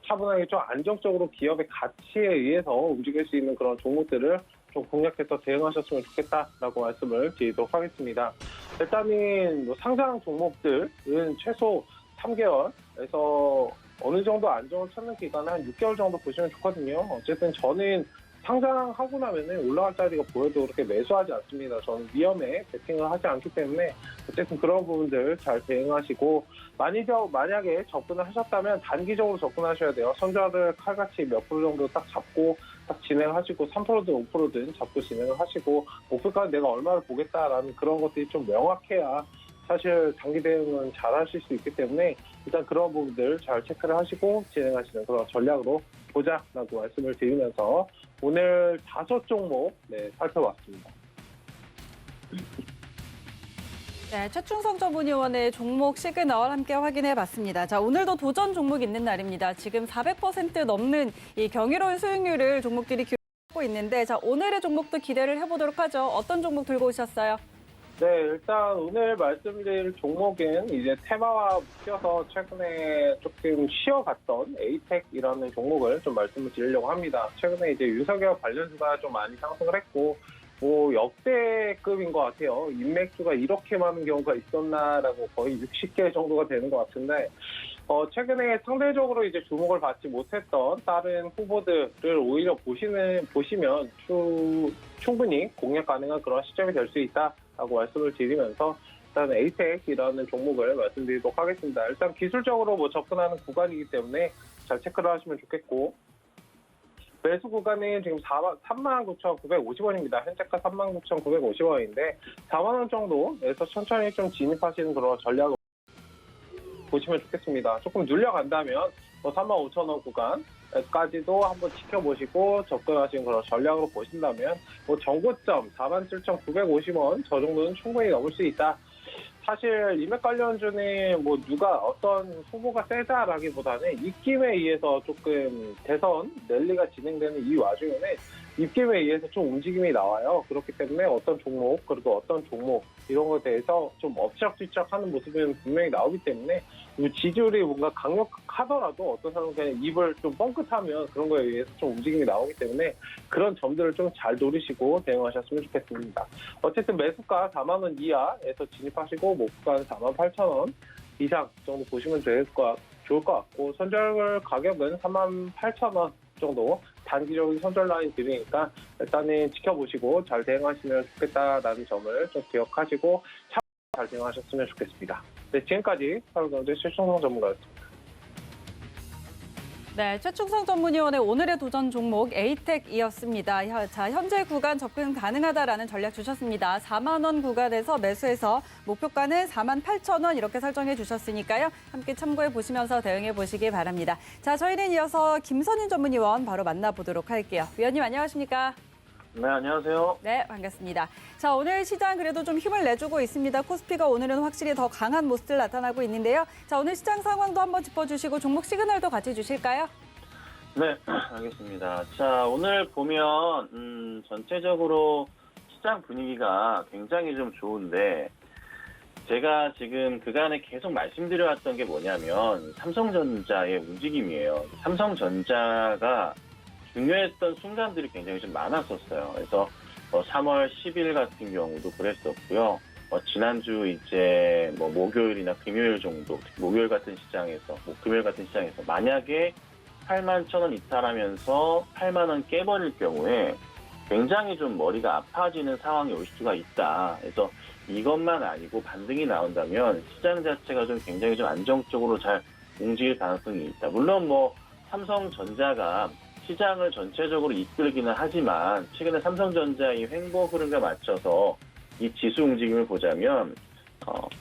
차분하게 좀 안정적으로 기업의 가치에 의해서 움직일 수 있는 그런 종목들을 좀 공략해서 대응하셨으면 좋겠다라고 말씀을 드리도록 하겠습니다. 일단은 뭐 상장 종목들은 최소 3개월에서 어느 정도 안정을 찾는 기간은 한 6개월 정도 보시면 좋거든요. 어쨌든 저는 상장하고 나면은 올라갈 자리가 보여도 그렇게 매수하지 않습니다. 저는 위험에 베팅을 하지 않기 때문에 어쨌든 그런 부분들 잘 대응하시고 만약에 접근을 하셨다면 단기적으로 접근하셔야 돼요. 손절을 칼같이 몇 프로 정도 딱 잡고 딱 진행하시고 3%든 5%든 잡고 진행을 하시고 목표가는 내가 얼마를 보겠다라는 그런 것들이 좀 명확해야 사실 단기 대응은 잘 하실 수 있기 때문에 일단 그런 부분들 잘 체크를 하시고 진행하시는 그런 전략으로 보자라고 말씀을 드리면서 오늘 5종목 살펴봤습니다. 네, 최충성 전문위원의 종목 시그널 함께 확인해봤습니다. 자, 오늘도 도전 종목 있는 날입니다. 지금 400% 넘는 이 경이로운 수익률을 종목들이 기록하고 있는데 자, 오늘의 종목도 기대를 해보도록 하죠. 어떤 종목 들고 오셨어요? 네, 일단 오늘 말씀드릴 종목은 이제 테마와 묶여서 최근에 조금 쉬어갔던 에이텍이라는 종목을 좀 말씀을 드리려고 합니다. 최근에 이제 유석열 관련주가 좀 많이 상승을 했고, 뭐 역대급인 것 같아요. 인맥주가 이렇게 많은 경우가 있었나라고 거의 60개 정도가 되는 것 같은데, 최근에 상대적으로 이제 주목을 받지 못했던 다른 후보들을 오히려 보시면 충분히 공략 가능한 그런 시점이 될 수 있다라고 말씀을 드리면서 일단 에이텍이라는 종목을 말씀드리도록 하겠습니다. 일단 기술적으로 뭐 접근하는 구간이기 때문에 잘 체크를 하시면 좋겠고 매수 구간은 지금 39,950원입니다. 현재가 39,950원인데 4만 원 정도에서 천천히 좀 진입하시는 그런 전략을 보시면 좋겠습니다. 조금 눌려간다면 35,000원 구간까지도 한번 지켜보시고 접근하시는 그런 전략으로 보신다면 정고점 47,950원 저 정도는 충분히 넘을 수 있다. 사실 이맥 관련주는 누가 어떤 후보가 세다라기보다는 입김에 의해서 조금 대선 랠리가 진행되는 이 와중에는 입김에 의해서 좀 움직임이 나와요. 그렇기 때문에 어떤 종목 그리고 어떤 종목 이런 것에 대해서 좀 엎치락뒤치락하는 모습은 분명히 나오기 때문에 지지율이 뭔가 강력하더라도 어떤 사람은 그냥 입을 좀 뻥끗하면 그런 거에 의해서 좀 움직임이 나오기 때문에 그런 점들을 좀 잘 노리시고 대응하셨으면 좋겠습니다. 어쨌든 매수가 4만 원 이하에서 진입하시고 목표가는 48,000원 이상 정도 보시면 좋을 것 같고 선절 가격은 38,000원 정도 단기적인 선절 라인 드리니까 일단은 지켜보시고 잘 대응하시면 좋겠다라는 점을 좀 기억하시고 잘 대응하셨으면 좋겠습니다. 네, 지금까지 서울경제 최충성 전문가였습니다. 네, 최충성 전문위원의 오늘의 도전 종목 에이텍이었습니다. 자, 현재 구간 접근 가능하다라는 전략 주셨습니다. 4만 원 구간에서 매수해서 목표가는 48,000원 이렇게 설정해 주셨으니까요. 함께 참고해 보시면서 대응해 보시기 바랍니다. 자, 저희는 이어서 김선인 전문위원 바로 만나보도록 할게요. 위원님 안녕하십니까? 네, 안녕하세요. 네, 반갑습니다. 자, 오늘 시장 그래도 좀 힘을 내주고 있습니다. 코스피가 오늘은 확실히 더 강한 모습들 나타나고 있는데요. 자, 오늘 시장 상황도 한번 짚어주시고 종목 시그널도 같이 주실까요? 네, 알겠습니다. 자, 오늘 보면 전체적으로 시장 분위기가 굉장히 좀 좋은데 제가 지금 그간에 계속 말씀드려왔던 게 뭐냐면 삼성전자의 움직임이에요. 삼성전자가 중요했던 순간들이 굉장히 좀 많았었어요. 그래서 3월 10일 같은 경우도 그랬었고요. 지난주 이제 목요일이나 금요일 정도, 목요일 같은 시장에서, 금요일 같은 시장에서 만약에 81,000원 이탈하면서 8만 원 깨버릴 경우에 굉장히 좀 머리가 아파지는 상황이 올 수가 있다. 그래서 이것만 아니고 반등이 나온다면 시장 자체가 좀 굉장히 좀 안정적으로 잘 움직일 가능성이 있다. 물론 삼성전자가 시장을 전체적으로 이끌기는 하지만 최근에 삼성전자의 횡보 흐름에 맞춰서 이 지수 움직임을 보자면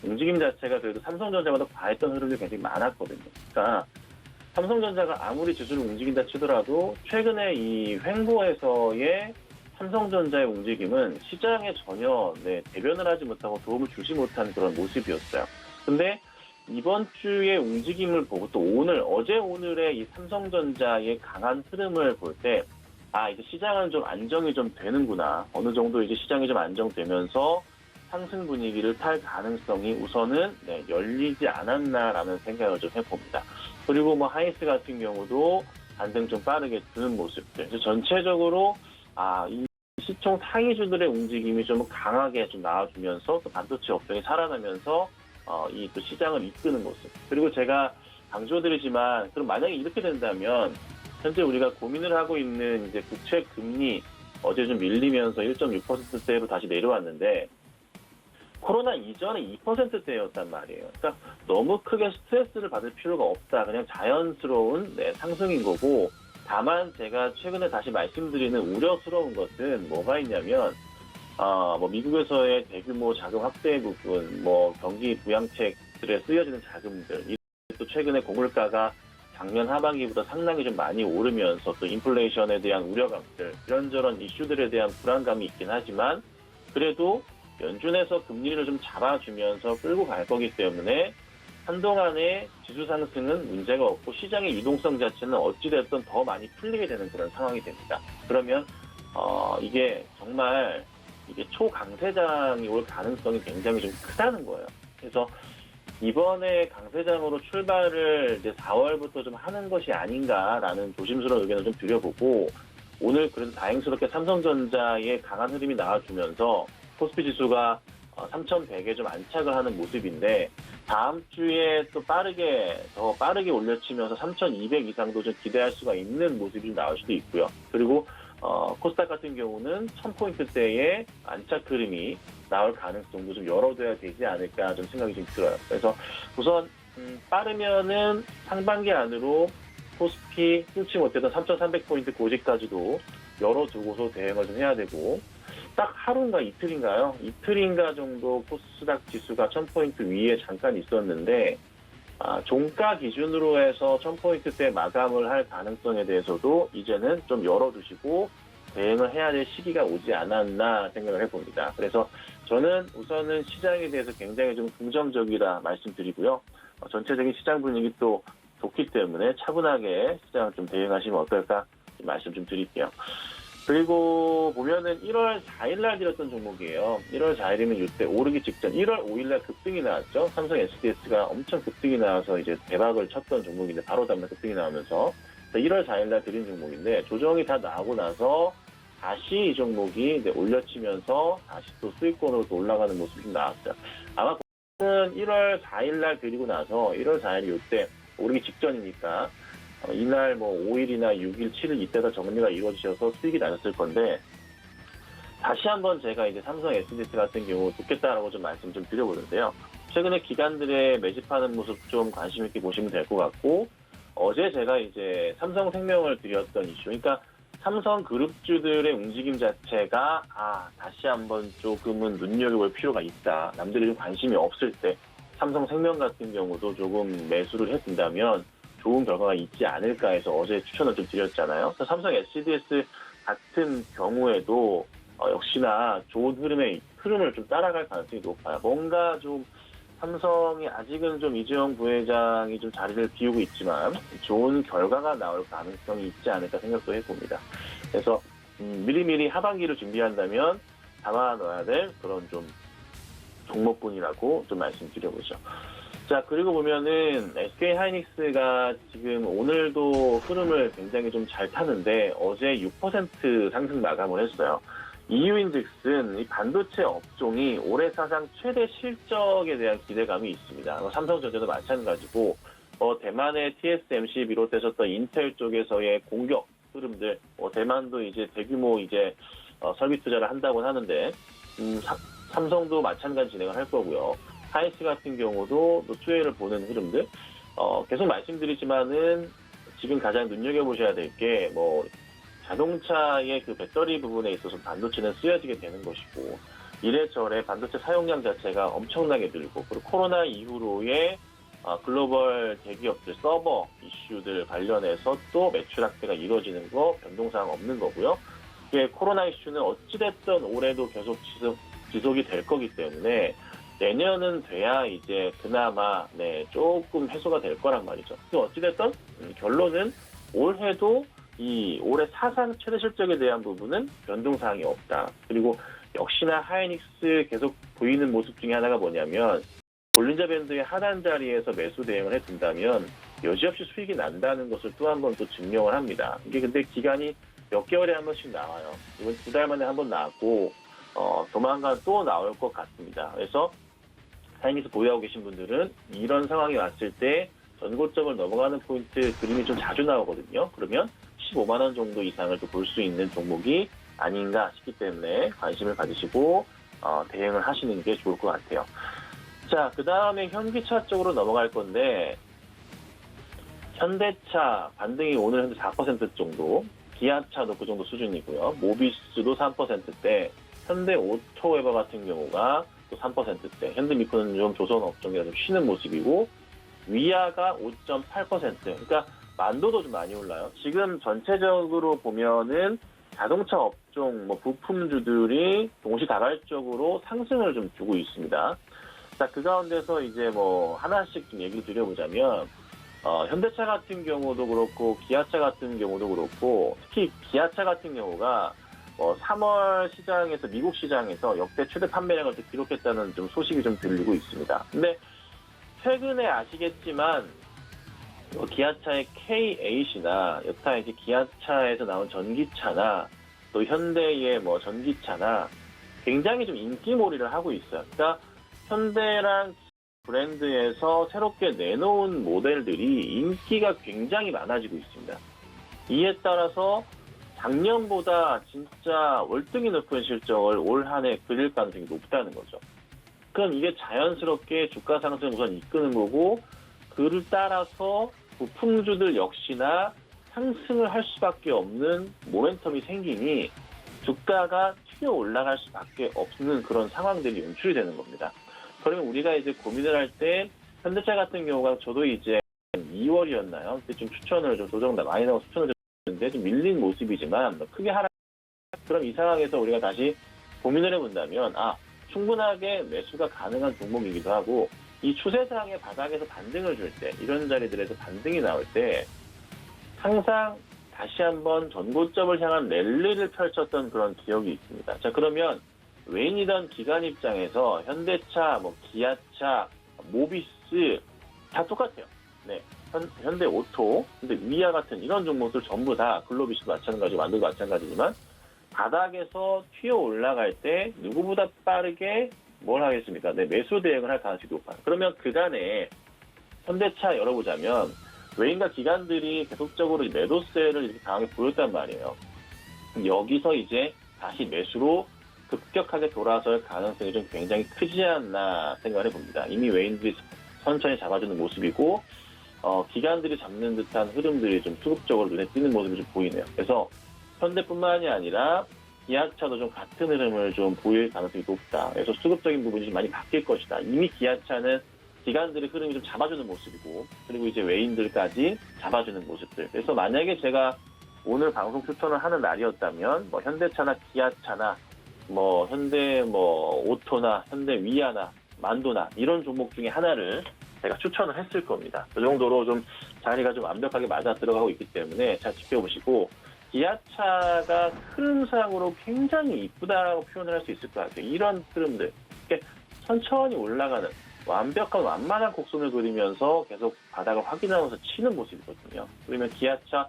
움직임 자체가 그래도 삼성전자보다 과했던 흐름이 굉장히 많았거든요. 그러니까 삼성전자가 아무리 지수를 움직인다 치더라도 최근에 이 횡보에서의 삼성전자의 움직임은 시장에 전혀 대변을 하지 못하고 도움을 주지 못한 그런 모습이었어요. 근데 이번 주의 움직임을 보고 또 어제 오늘의 이 삼성전자의 강한 흐름을 볼 때, 이제 시장은 좀 안정이 좀 되는구나. 어느 정도 이제 시장이 좀 안정되면서 상승 분위기를 탈 가능성이 우선은 열리지 않았나라는 생각을 좀 해봅니다. 그리고 하이스 같은 경우도 반등 좀 빠르게 드는 모습들. 그래서 전체적으로, 이 시총 상위주들의 움직임이 좀 강하게 좀 나와주면서 또 반도체 업종이 살아나면서 이 또 시장을 이끄는 모습. 그리고 제가 강조드리지만 그럼 만약에 이렇게 된다면 현재 우리가 고민을 하고 있는 이제 국채 금리 어제 좀 밀리면서 1.6%대로 다시 내려왔는데 코로나 이전에 2%대였단 말이에요. 그러니까 너무 크게 스트레스를 받을 필요가 없다. 그냥 자연스러운 상승인 거고 다만 제가 최근에 다시 말씀드리는 우려스러운 것은 뭐가 있냐면 미국에서의 대규모 자금 확대 부분, 경기 부양책들에 쓰여지는 자금들, 또 최근에 고물가가 작년 하반기보다 상당히 좀 많이 오르면서 또 인플레이션에 대한 우려감들, 이런저런 이슈들에 대한 불안감이 있긴 하지만 그래도 연준에서 금리를 좀 잡아주면서 끌고 갈 거기 때문에 한동안의 지수 상승은 문제가 없고 시장의 유동성 자체는 어찌됐든 더 많이 풀리게 되는 그런 상황이 됩니다. 그러면 이게 정말 이게 초강세장이 올 가능성이 굉장히 좀 크다는 거예요. 그래서 이번에 강세장으로 출발을 이제 4월부터 좀 하는 것이 아닌가라는 조심스러운 의견을 좀 드려보고 오늘 그래도 다행스럽게 삼성전자의 강한 흐름이 나와주면서 코스피 지수가 3,100에 좀 안착을 하는 모습인데 다음 주에 또 더 빠르게 올려치면서 3,200 이상도 좀 기대할 수가 있는 모습이 좀 나올 수도 있고요. 그리고 코스닥 같은 경우는 1,000포인트대의 안착 흐름이 나올 가능성도 좀 열어둬야 되지 않을까 좀 생각이 좀 들어요. 그래서 우선 빠르면은 상반기 안으로 코스피 뚫지 못했던 3,300포인트 고지까지도 열어두고서 대응을 좀 해야 되고 딱 하루인가 이틀인가 정도 코스닥 지수가 1,000포인트 위에 잠깐 있었는데 종가 기준으로 해서 1000포인트대 마감을 할 가능성에 대해서도 이제는 좀 열어두시고 대응을 해야 될 시기가 오지 않았나 생각을 해봅니다. 그래서 저는 우선은 시장에 대해서 굉장히 좀 긍정적이라 말씀드리고요. 전체적인 시장 분위기 또 좋기 때문에 차분하게 시장을 좀 대응하시면 어떨까 말씀 좀 드릴게요. 그리고 보면은 1월 4일날 드렸던 종목이에요. 1월 4일이면 이때 오르기 직전 1월 5일날 급등이 나왔죠. 삼성 SDS가 엄청 급등이 나와서 이제 대박을 쳤던 종목인데 바로 다음날 급등이 나오면서 1월 4일날 드린 종목인데 조정이 다 나오고 나서 다시 이 종목이 이제 올려치면서 다시 또 수익권으로 또 올라가는 모습이 좀 나왔어요. 아마 보면 1월 4일날 드리고 나서 1월 4일이 이때 오르기 직전이니까 이날 뭐 5일이나 6일, 7일 이때가 정리가 이루어지셔서 수익이 나셨을 건데 다시 한번 제가 이제 삼성 SDS 같은 경우 좋겠다라고 좀 말씀 좀 드려보는데요. 최근에 기관들의 매집하는 모습 좀 관심 있게 보시면 될 것 같고 어제 제가 이제 삼성생명을 드렸던 이슈, 그러니까 삼성그룹주들의 움직임 자체가 다시 한번 조금은 눈여겨볼 필요가 있다. 남들이 좀 관심이 없을 때 삼성생명 같은 경우도 조금 매수를 해둔다면 좋은 결과가 있지 않을까 해서 어제 추천을 좀 드렸잖아요. 삼성 SDS 같은 경우에도 역시나 좋은 흐름을 좀 따라갈 가능성이 높아요. 뭔가 좀 삼성이 아직은 좀 이재용 부회장이 좀 자리를 비우고 있지만 좋은 결과가 나올 가능성이 있지 않을까 생각도 해봅니다. 그래서 미리미리 하반기를 준비한다면 담아놔야 될 그런 좀 종목군이라고 좀 말씀드려보죠. 자, 그리고 보면은 SK 하이닉스가 지금 오늘도 흐름을 굉장히 좀 잘 타는데 어제 6% 상승 마감을 했어요. 이유인즉슨 이 반도체 업종이 올해 사상 최대 실적에 대한 기대감이 있습니다. 삼성전자도 마찬가지고 대만의 TSMC 비롯해서 또 인텔 쪽에서의 공격 흐름들, 대만도 이제 대규모 이제 설비 투자를 한다고 하는데 삼성도 마찬가지 진행을 할 거고요. 하이닉스 같은 경우도 또 수혜를 보는 흐름들 계속 말씀드리지만은 지금 가장 눈여겨보셔야 될 게 자동차의 그 배터리 부분에 있어서 반도체는 쓰여지게 되는 것이고 이래저래 반도체 사용량 자체가 엄청나게 늘고 그리고 코로나 이후로의 글로벌 대기업들 서버 이슈들 관련해서 또 매출 확대가 이루어지는 거 변동사항 없는 거고요. 이게 코로나 이슈는 어찌됐든 올해도 계속 지속이 될 거기 때문에 내년은 돼야 이제 그나마 조금 해소가 될 거란 말이죠. 어찌됐든 결론은 올해도 이 올해 사상 최대 실적에 대한 부분은 변동사항이 없다. 그리고 역시나 하이닉스 계속 보이는 모습 중에 하나가 뭐냐면 볼린저 밴드의 하단 자리에서 매수 대응을 해둔다면 여지없이 수익이 난다는 것을 또 한 번 또 증명을 합니다. 이게 근데 기간이 몇 개월에 한 번씩 나와요. 이번 2달 만에 한 번 나왔고 조만간 또 나올 것 같습니다. 그래서 하이닉스 보유하고 계신 분들은 이런 상황이 왔을 때 전고점을 넘어가는 포인트 그림이 좀 자주 나오거든요. 그러면 15만 원 정도 이상을 또 볼 수 있는 종목이 아닌가 싶기 때문에 관심을 가지시고 대응을 하시는 게 좋을 것 같아요. 자, 그 다음에 현기차 쪽으로 넘어갈 건데 현대차 반등이 오늘 현재 4% 정도, 기아차도 그 정도 수준이고요. 모비스도 3%대, 현대오토웨버 같은 경우가 또 3%대, 현대미코는 좀 조선업종이라 좀 쉬는 모습이고 위아가 5.8%. 그러니까 만도도 좀 많이 올라요. 지금 전체적으로 보면은 자동차 업종, 부품주들이 동시다발적으로 상승을 좀 주고 있습니다. 자, 그 가운데서 이제 하나씩 좀 얘기를 드려보자면, 현대차 같은 경우도 그렇고, 기아차 같은 경우도 그렇고, 특히 기아차 같은 경우가 3월 시장에서, 미국 시장에서 역대 최대 판매량을 기록했다는 좀 소식이 좀 들리고 있습니다. 근데 최근에 아시겠지만, 기아차의 K8이나 여타 이제 기아차에서 나온 전기차나 또 현대의 전기차나 굉장히 좀 인기몰이를 하고 있어요. 그러니까 현대랑 브랜드에서 새롭게 내놓은 모델들이 인기가 굉장히 많아지고 있습니다. 이에 따라서 작년보다 진짜 월등히 높은 실적을 올 한 해 그릴 가능성이 높다는 거죠. 그럼 이게 자연스럽게 주가 상승을 우선 이끄는 거고 그를 따라서 부품주들 역시나 상승을 할 수밖에 없는 모멘텀이 생기니 주가가 튀어 올라갈 수밖에 없는 그런 상황들이 연출이 되는 겁니다. 그러면 우리가 이제 고민을 할 때 현대차 같은 경우가 저도 이제 2월이었나요? 그때 좀 추천을 좀 조정 많이 나고 추천을 드렸는데 좀 밀린 모습이지만 크게 하락. 그럼 이 상황에서 우리가 다시 고민을 해본다면 충분하게 매수가 가능한 종목이기도 하고 이 추세상의 바닥에서 반등을 줄 때 이런 자리들에서 반등이 나올 때 항상 다시 한번 전고점을 향한 랠리를 펼쳤던 그런 기억이 있습니다. 자, 그러면 외인이던 기관 입장에서 현대차, 기아차, 모비스 다 똑같아요. 네, 현대오토, 위아 같은 이런 종목들 전부 다 글로비스도 마찬가지고 만두도 마찬가지지만 바닥에서 튀어 올라갈 때 누구보다 빠르게 뭘 하겠습니까? 네, 매수 대응을 할 가능성이 높아요. 그러면 그간에 현대차 열어보자면 외인과 기관들이 계속적으로 매도세를 이렇게 강하게 보였단 말이에요. 여기서 이제 다시 매수로 급격하게 돌아설 가능성이 좀 굉장히 크지 않나 생각을 해봅니다. 이미 외인들이 천천히 잡아주는 모습이고 기관들이 잡는 듯한 흐름들이 좀 수급적으로 눈에 띄는 모습이 좀 보이네요. 그래서 현대뿐만이 아니라 기아차도 좀 같은 흐름을 좀 보일 가능성이 높다. 그래서 수급적인 부분이 좀 많이 바뀔 것이다. 이미 기아차는 기관들의 흐름이 좀 잡아주는 모습이고 그리고 이제 외인들까지 잡아주는 모습들. 그래서 만약에 제가 오늘 방송 추천을 하는 날이었다면 현대차나 기아차나 현대 오토나 현대 위아나 만도나 이런 종목 중에 하나를 제가 추천을 했을 겁니다. 그 정도로 좀 자리가 좀 완벽하게 맞아 들어가고 있기 때문에 잘 지켜보시고 기아차가 흐름상으로 굉장히 이쁘다고 표현을 할 수 있을 것 같아요. 이런 흐름들 천천히 올라가는 완벽한 완만한 곡선을 그리면서 계속 바닥을 확인하면서 치는 모습이거든요. 그러면 기아차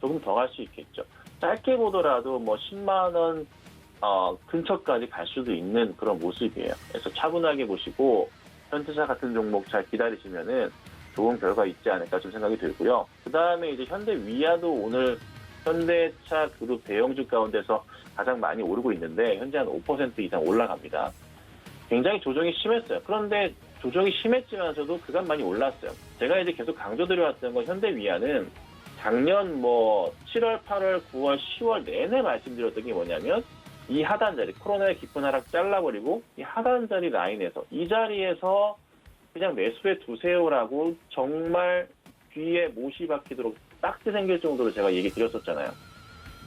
조금 더 갈 수 있겠죠. 짧게 보더라도 10만 원 근처까지 갈 수도 있는 그런 모습이에요. 그래서 차분하게 보시고 현대차 같은 종목 잘 기다리시면은 좋은 결과 있지 않을까 좀 생각이 들고요. 그 다음에 이제 현대 위아도 오늘 현대차 그룹 대형주 가운데서 가장 많이 오르고 있는데 현재 한 5% 이상 올라갑니다. 굉장히 조정이 심했어요. 그런데 조정이 심했지만서도 그간 많이 올랐어요. 제가 이제 계속 강조드려왔던 건 현대 위아는 작년 7월, 8월, 9월, 10월 내내 말씀드렸던 게 뭐냐면 이 하단 자리, 코로나의 깊은 하락 잘라버리고 이 하단 자리 라인에서 이 자리에서 그냥 매수해 두세요라고 정말 귀에 못이 박히도록 딱지 생길 정도로 제가 얘기 드렸었잖아요.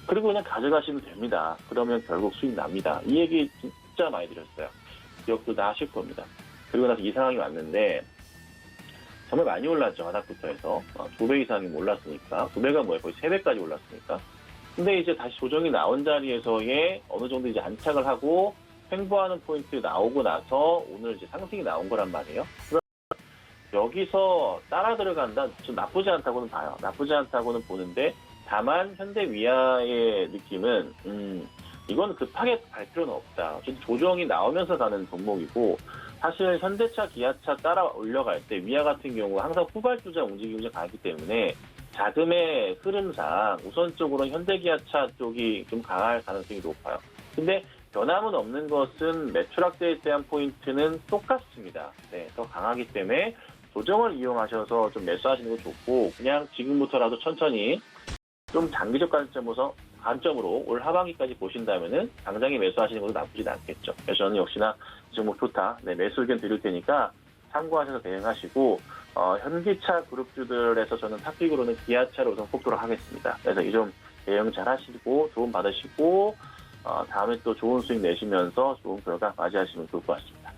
그리고 그냥 가져가시면 됩니다. 그러면 결국 수익 납니다. 이 얘기 진짜 많이 드렸어요. 기억도 다 하실 겁니다. 그리고 나서 이 상황이 왔는데 정말 많이 올랐죠. 바닥부터 해서 2배 이상이 올랐으니까 2배가 뭐예요? 거의 3배까지 올랐으니까. 근데 이제 다시 조정이 나온 자리에서의 어느 정도 이제 안착을 하고 횡보하는 포인트 나오고 나서 오늘 이제 상승이 나온 거란 말이에요. 여기서 따라 들어간다, 좀 나쁘지 않다고는 봐요. 나쁘지 않다고는 보는데 다만 현대 위아의 느낌은 이건 급하게 갈 필요는 없다. 좀 조정이 나오면서 가는 종목이고 사실 현대차, 기아차 따라 올려갈 때 위아 같은 경우 항상 후발주자 움직임이 강하기 때문에 자금의 흐름상 우선적으로 현대기아차 쪽이 좀 강할 가능성이 높아요. 근데 변함은 없는 것은 매출 확대에 대한 포인트는 똑같습니다. 네, 더 강하기 때문에 조정을 이용하셔서 좀 매수하시는 거 좋고 그냥 지금부터라도 천천히 좀 장기적 관점으로 올 하반기까지 보신다면은 당장에 매수하시는 것도 나쁘진 않겠죠. 그래서 저는 역시나 이 종목 좋다. 네, 매수 의견 드릴 테니까 참고하셔서 대응하시고 현기차 그룹주들에서 저는 탑픽으로는 기아차를 우선 뽑도록 하겠습니다. 그래서 이 좀 대응 잘 하시고 도움 받으시고 다음에 또 좋은 수익 내시면서 좋은 결과 맞이하시면 좋을 것 같습니다.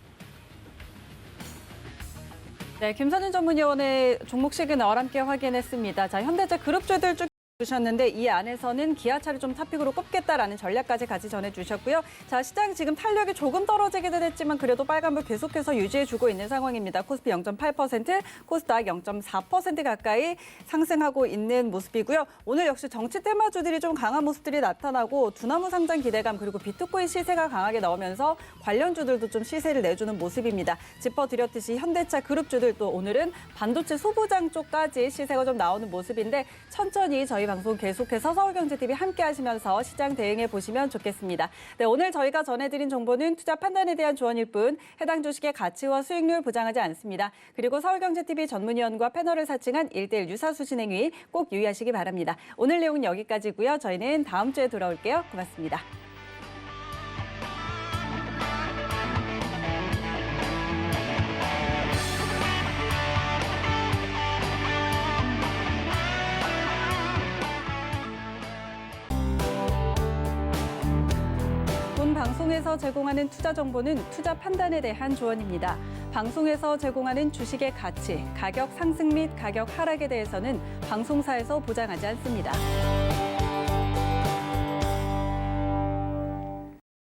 네, 김선윤 전문위원의 종목 시그널 함께 확인했습니다. 자, 현대차 그룹주들 쭉 주셨는데 이 안에서는 기아차를 좀 탑픽으로 꼽겠다라는 전략까지 같이 전해주셨고요. 자, 시장 지금 탄력이 조금 떨어지기는 했지만 그래도 빨간불 계속해서 유지해주고 있는 상황입니다. 코스피 0.8%, 코스닥 0.4% 가까이 상승하고 있는 모습이고요. 오늘 역시 정치 테마주들이 좀 강한 모습들이 나타나고 두나무 상장 기대감 그리고 비트코인 시세가 강하게 나오면서 관련주들도 좀 시세를 내주는 모습입니다. 짚어드렸듯이 현대차 그룹주들도 오늘은 반도체 소부장 쪽까지 시세가 좀 나오는 모습인데 천천히 저희 방송 계속해서 서울경제TV 함께 하시면서 시장 대응해 보시면 좋겠습니다. 네, 오늘 저희가 전해드린 정보는 투자 판단에 대한 조언일 뿐 해당 주식의 가치와 수익률 보장하지 않습니다. 그리고 서울경제TV 전문위원과 패널을 사칭한 1:1 유사수 진행위 꼭 유의하시기 바랍니다. 오늘 내용은 여기까지고요. 저희는 다음 주에 돌아올게요. 고맙습니다. 방송에서 제공하는 투자 정보는 투자 판단에 대한 조언입니다. 방송에서 제공하는 주식의 가치, 가격 상승 및 가격 하락에 대해서는 방송사에서 보장하지 않습니다.